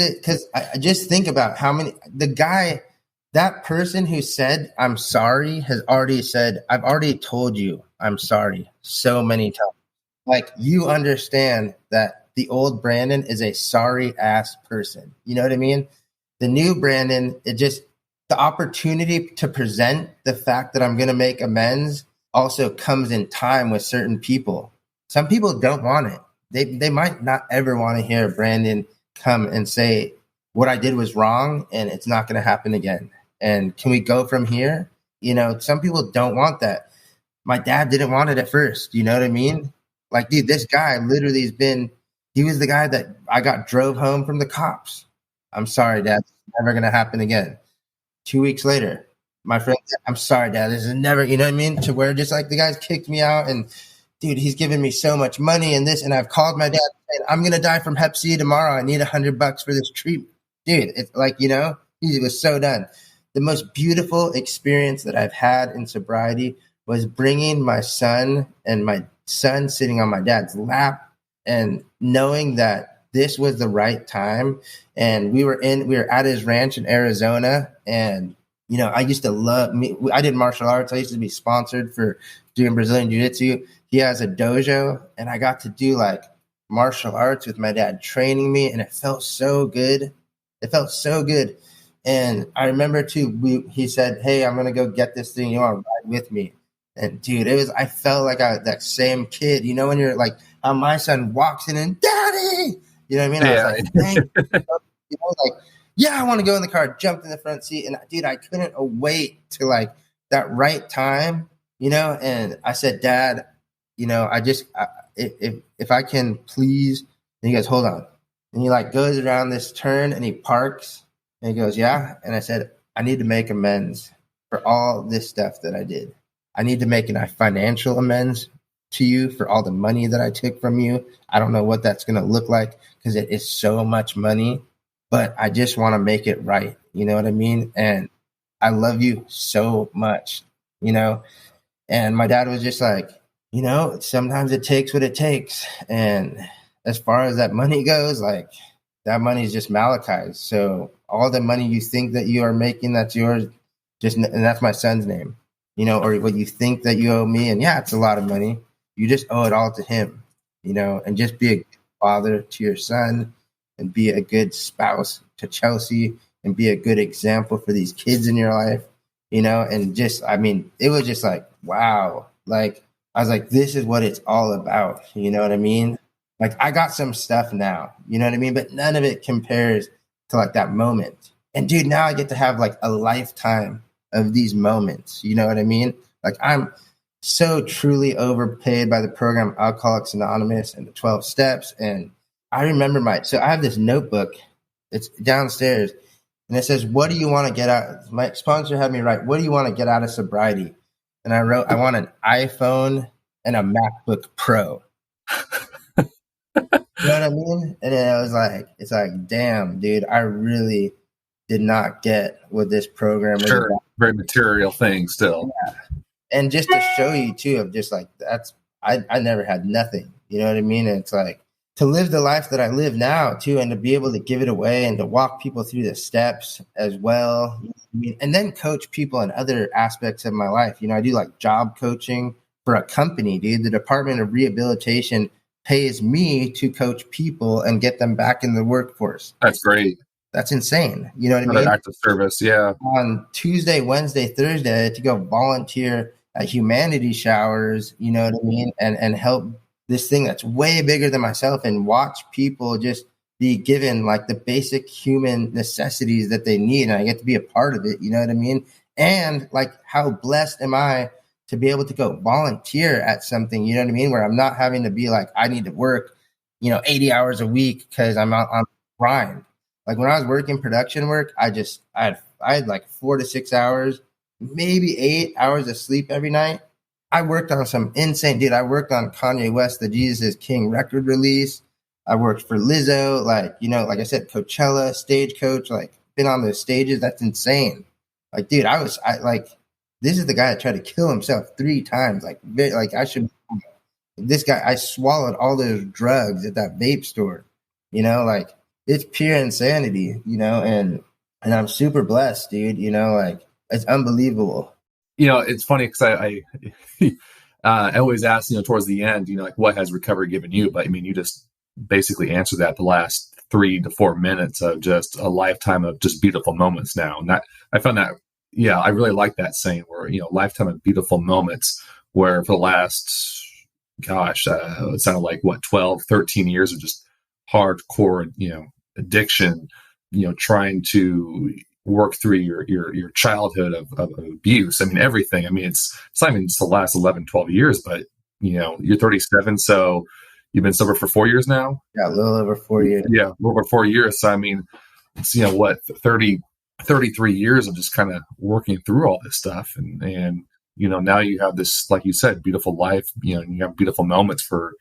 I just think about how many, that person who said, I'm sorry, has already said, I've already told you I'm sorry so many times. Like you understand that the old Brandon is a sorry ass person. You know what I mean? The new Brandon, the opportunity to present the fact that I'm going to make amends also comes in time with certain people. Some people don't want it. They might not ever want to hear Brandon come and say what I did was wrong and it's not going to happen again. And can we go from here? You know, some people don't want that. My dad didn't want it at first. You know what I mean? Like, dude, this guy literally he was the guy that I drove home from the cops. I'm sorry, Dad. It's never going to happen again. 2 weeks later, my friend said, I'm sorry, Dad. This is never, you know what I mean? To where just like the guys kicked me out and dude, he's giving me so much money and this. And I've called my dad saying, I'm going to die from Hep C tomorrow. I need $100 for this treatment. Dude, it's like, you know, he was so done. The most beautiful experience that I've had in sobriety was bringing my son and my son sitting on my dad's lap and knowing that this was the right time. And we were at his ranch in Arizona. And, you know, I used to I did martial arts. I used to be sponsored for doing Brazilian Jiu-Jitsu. He has a dojo and I got to do like martial arts with my dad training me. And it felt so good. And I remember too, he said, hey, I'm going to go get this thing. You want to ride with me? And dude, I felt like that same kid, you know, when you're like, my son walks in and daddy, you know what I mean? I was like, thank you. You know, like, yeah, I want to go in the car, jumped in the front seat. And dude, I couldn't wait to like that right time, you know? And I said, Dad, you know, if I can please, and he goes, hold on. And he like goes around this turn and he parks and he goes, yeah. And I said, I need to make amends for all this stuff that I did. I need to make a financial amends to you for all the money that I took from you. I don't know what that's going to look like because it is so much money, but I just want to make it right. You know what I mean? And I love you so much, you know? And my dad was just like, you know, sometimes it takes what it takes. And as far as that money goes, like that money is just Malachi's. So all the money you think that you are making, that's yours. And that's my son's name, you know, or what you think that you owe me. And yeah, it's a lot of money. You just owe it all to him, you know, and just be a good father to your son and be a good spouse to Chelsea and be a good example for these kids in your life, you know, and just, I mean, it was just like, wow. Like, I was like, this is what it's all about. You know what I mean? Like, I got some stuff now, you know what I mean? But none of it compares to like that moment. And dude, now I get to have like a lifetime of these moments. You know what I mean? Like, I'm so truly overpaid by the program Alcoholics Anonymous and the 12 steps. And I remember so I have this notebook. It's downstairs and it says, what do you want to get out? My sponsor had me write, what do you want to get out of sobriety? And I wrote, I want an iPhone and a MacBook Pro. You know what I mean? And then I was like, it's like, damn, dude, I really did not get what this program was about. Very material thing still. Yeah. And just to show you too, of just like, I never had nothing, you know what I mean? And it's like to live the life that I live now too, and to be able to give it away and to walk people through the steps as well. You know what I mean? And then coach people in other aspects of my life. You know, I do like job coaching for a company, dude. The Department of Rehabilitation pays me to coach people and get them back in the workforce. That's great. That's insane. You know what I mean? Active service, yeah. On Tuesday, Wednesday, Thursday, to go volunteer at humanity showers, you know what I mean? And help this thing that's way bigger than myself and watch people just be given like the basic human necessities that they need. And I get to be a part of it, you know what I mean? And like, how blessed am I to be able to go volunteer at something, you know what I mean? Where I'm not having to be like, I need to work, you know, 80 hours a week because I'm on grind. Like when I was working production work, I had like 4 to 6 hours, maybe 8 hours of sleep every night. I worked on some insane, dude. I worked on Kanye West, the Jesus is King record release. I worked for Lizzo, like, you know, like I said, Coachella, Stagecoach, like been on those stages. That's insane. Like, dude, this is the guy that tried to kill himself 3 times. Like this guy, I swallowed all those drugs at that vape store, you know, like it's pure insanity, you know, and I'm super blessed, dude, you know, like it's unbelievable. You know, it's funny because I always ask, you know, towards the end, you know, like what has recovery given you? But I mean, you just basically answered that the last 3 to 4 minutes of just a lifetime of just beautiful moments now. And that I found that, yeah, I really like that saying where, you know, lifetime of beautiful moments where for the last, it sounded like 12, 13 years of just hardcore, you know, addiction, you know, trying to work through your childhood of abuse. I mean, everything. I mean, it's not even just the last 11, 12 years, but, you know, you're 37. So you've been sober for 4 years now? Yeah, a little over 4 years. Yeah, a little over 4 years. So, I mean, it's, you know, 33 years of just kind of working through all this stuff. And, you know, now you have this, like you said, beautiful life, you know, and you have beautiful moments for,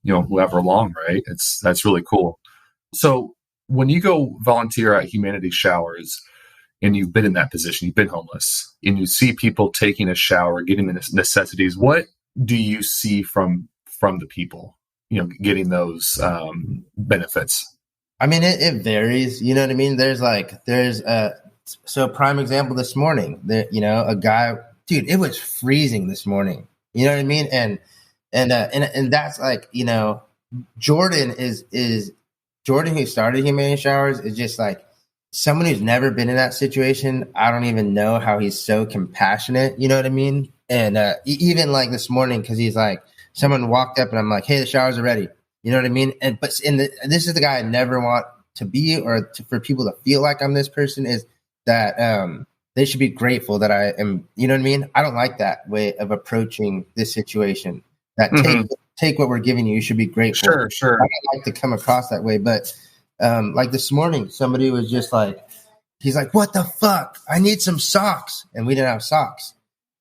you know, however long, right? That's really cool. So when you go volunteer at humanity showers and you've been in that position, you've been homeless and you see people taking a shower, getting the necessities, what do you see from the people, you know, getting those benefits? I mean, it varies, you know what I mean? So prime example this morning, you know, a guy, dude, it was freezing this morning, you know what I mean? And that's like, you know, Jordan who started Humanity Showers is just like someone who's never been in that situation. I don't even know how he's so compassionate. You know what I mean? And even like this morning, because he's like, someone walked up and I'm like, hey, the showers are ready. You know what I mean? And but this is the guy I never want to be, or for people to feel like I'm this person, is that they should be grateful that I am. You know what I mean? I don't like that way of approaching this situation. That take what we're giving you. You should be grateful. Sure. I don't like to come across that way, but like this morning, somebody was just like, he's like, what the fuck? I need some socks. And we didn't have socks.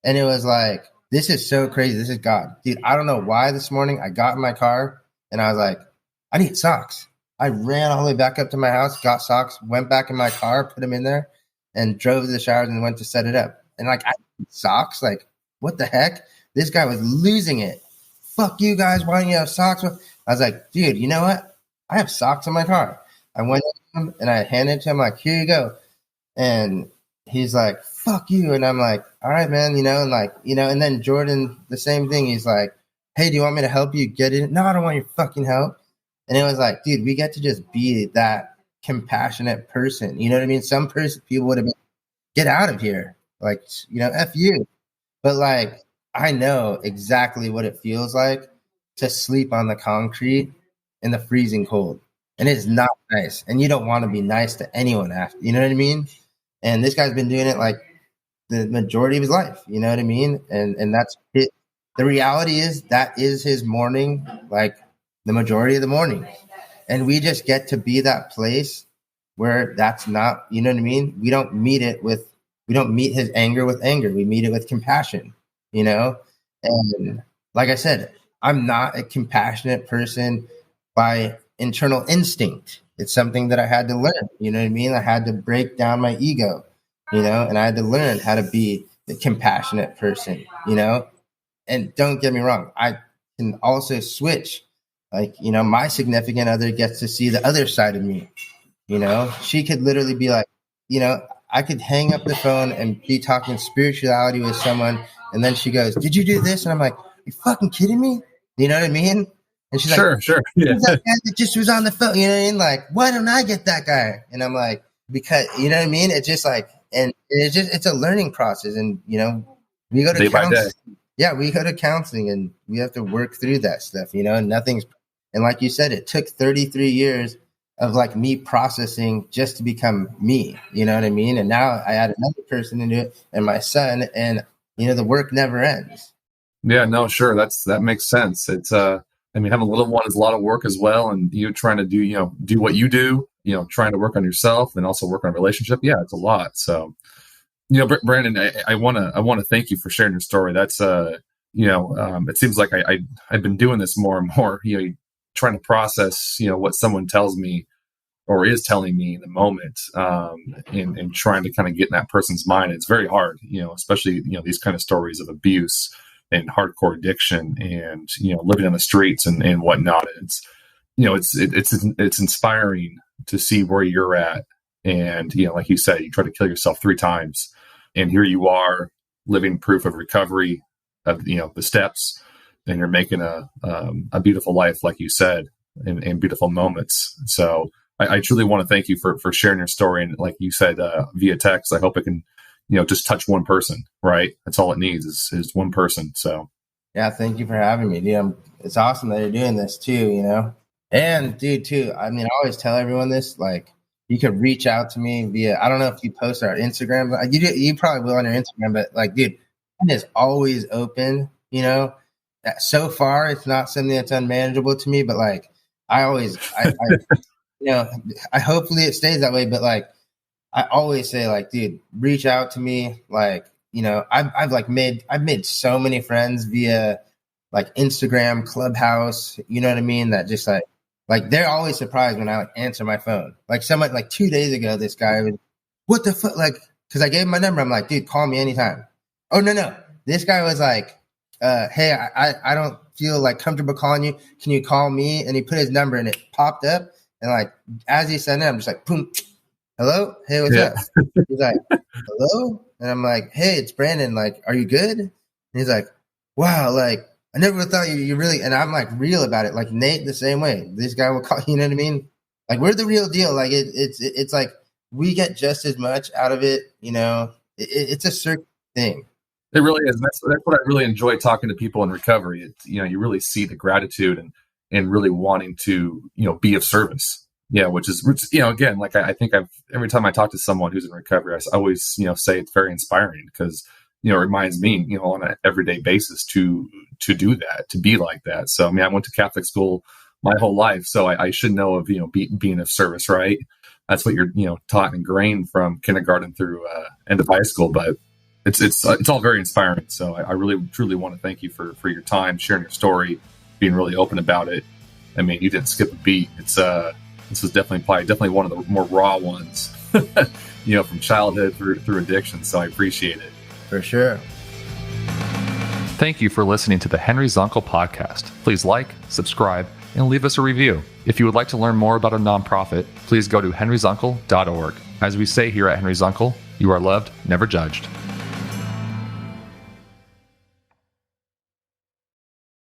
And it was like, this is so crazy. This is God. Dude, I don't know why this morning I got in my car and I was like, I need socks. I ran all the way back up to my house, got socks, went back in my car, put them in there, and drove to the showers and went to set it up. And like, I need socks? Like, what the heck? This guy was losing it. Fuck you guys. Why don't you have socks? I was like, dude, you know what? I have socks in my car. I went to him and I handed it to him like, here you go. And he's like, fuck you. And I'm like, all right, man, and then Jordan, the same thing. He's like, hey, do you want me to help you get in? No, I don't want your fucking help. And it was like, dude, we get to just be that compassionate person. You know what I mean? Some people would have been, get out of here. Like, F you. But like, I know exactly what it feels like to sleep on the concrete in the freezing cold. And it's not nice. And you don't want to be nice to anyone after. You know what I mean? And this guy's been doing it like the majority of his life. You know what I mean? And that's it. The reality is that is his morning, like the majority of the morning. And we just get to be that place where that's not, you know what I mean? We don't meet his anger with anger. We meet it with compassion, And like I said, I'm not a compassionate person by internal instinct. It's something that I had to learn. You know what I mean? I had to break down my ego, and I had to learn how to be the compassionate person, And don't get me wrong, I can also switch. Like, my significant other gets to see the other side of me. She could literally be like, I could hang up the phone and be talking spirituality with someone, and then she goes, "Did you do this?" And I'm like, "You fucking kidding me?" You know what I mean? And she's sure. Yeah. That guy that just was on the phone. You know what I mean? Like, why don't I get that guy? And I'm like, because you know what I mean? It's just like, and it's a learning process. And we go to counseling. Yeah, we go to counseling and we have to work through that stuff, and and like you said, it took 33 years of like me processing just to become me, you know what I mean? And now I add another person into it and my son, and the work never ends. Yeah, no, sure. That makes sense. It's having a little one is a lot of work as well. And you trying to do what you do, trying to work on yourself and also work on a relationship. Yeah, it's a lot. So, Brandon, I want to thank you for sharing your story. That's, it seems like I've been doing this more and more, trying to process, what someone tells me or is telling me in the moment, and trying to kind of get in that person's mind. It's very hard, especially, these kind of stories of abuse and hardcore addiction and, living on the streets and whatnot. It's inspiring to see where you're at. And, like you said, you try to kill yourself 3 times and here you are living proof of recovery of, the steps, and you're making a beautiful life, like you said, and beautiful moments. So I truly want to thank you for sharing your story. And like you said, via text, I hope it can, just touch one person, right? That's all it needs is one person. So, yeah, thank you for having me, dude. It's awesome that you're doing this too, And dude, too, I always tell everyone this, like, you could reach out to me via, I don't know if you post our Instagram, but you probably will on your Instagram, but like, dude, it is always open, So far, it's not something that's unmanageable to me, but like, I hopefully it stays that way, but like, I always say, like, dude, reach out to me. Like, I've made so many friends via like Instagram, Clubhouse, you know what I mean? That just like they're always surprised when I like answer my phone. Like someone like 2 days ago, this guy was, what the fuck? Like, cause I gave him my number. I'm like, dude, call me anytime. Oh, no. This guy was like, hey, I don't feel like comfortable calling you. Can you call me? And he put his number and it popped up. And like, as he said it, I'm just like, boom. Hello? Hey, what's up? He's like, hello? And I'm like, hey, it's Brandon. Like, are you good? And he's like, wow, like, I never thought you really, and I'm like real about it. Like Nate, the same way. This guy will call, you know what I mean? Like, we're the real deal. Like, it's like, we get just as much out of it, it's a certain thing. It really is. That's what I really enjoy talking to people in recovery. You really see the gratitude and really wanting to, be of service. Yeah, which is, again, like I think every time I talk to someone who's in recovery, I always, say it's very inspiring because, it reminds me, on an everyday basis to do that, to be like that. So, I went to Catholic school my whole life, so I should know of, being of service, right? That's what you're, taught and ingrained from kindergarten through end of high school. But it's all very inspiring. So I really, truly want to thank you for your time, sharing your story, being really open about it. You didn't skip a beat. This was definitely one of the more raw ones, from childhood through addiction. So I appreciate it. For sure. Thank you for listening to the Henry Zunkel podcast. Please like, subscribe, and leave us a review. If you would like to learn more about a nonprofit, please go to henryzunkel.org. As we say here at Henry Zunkel, you are loved, never judged.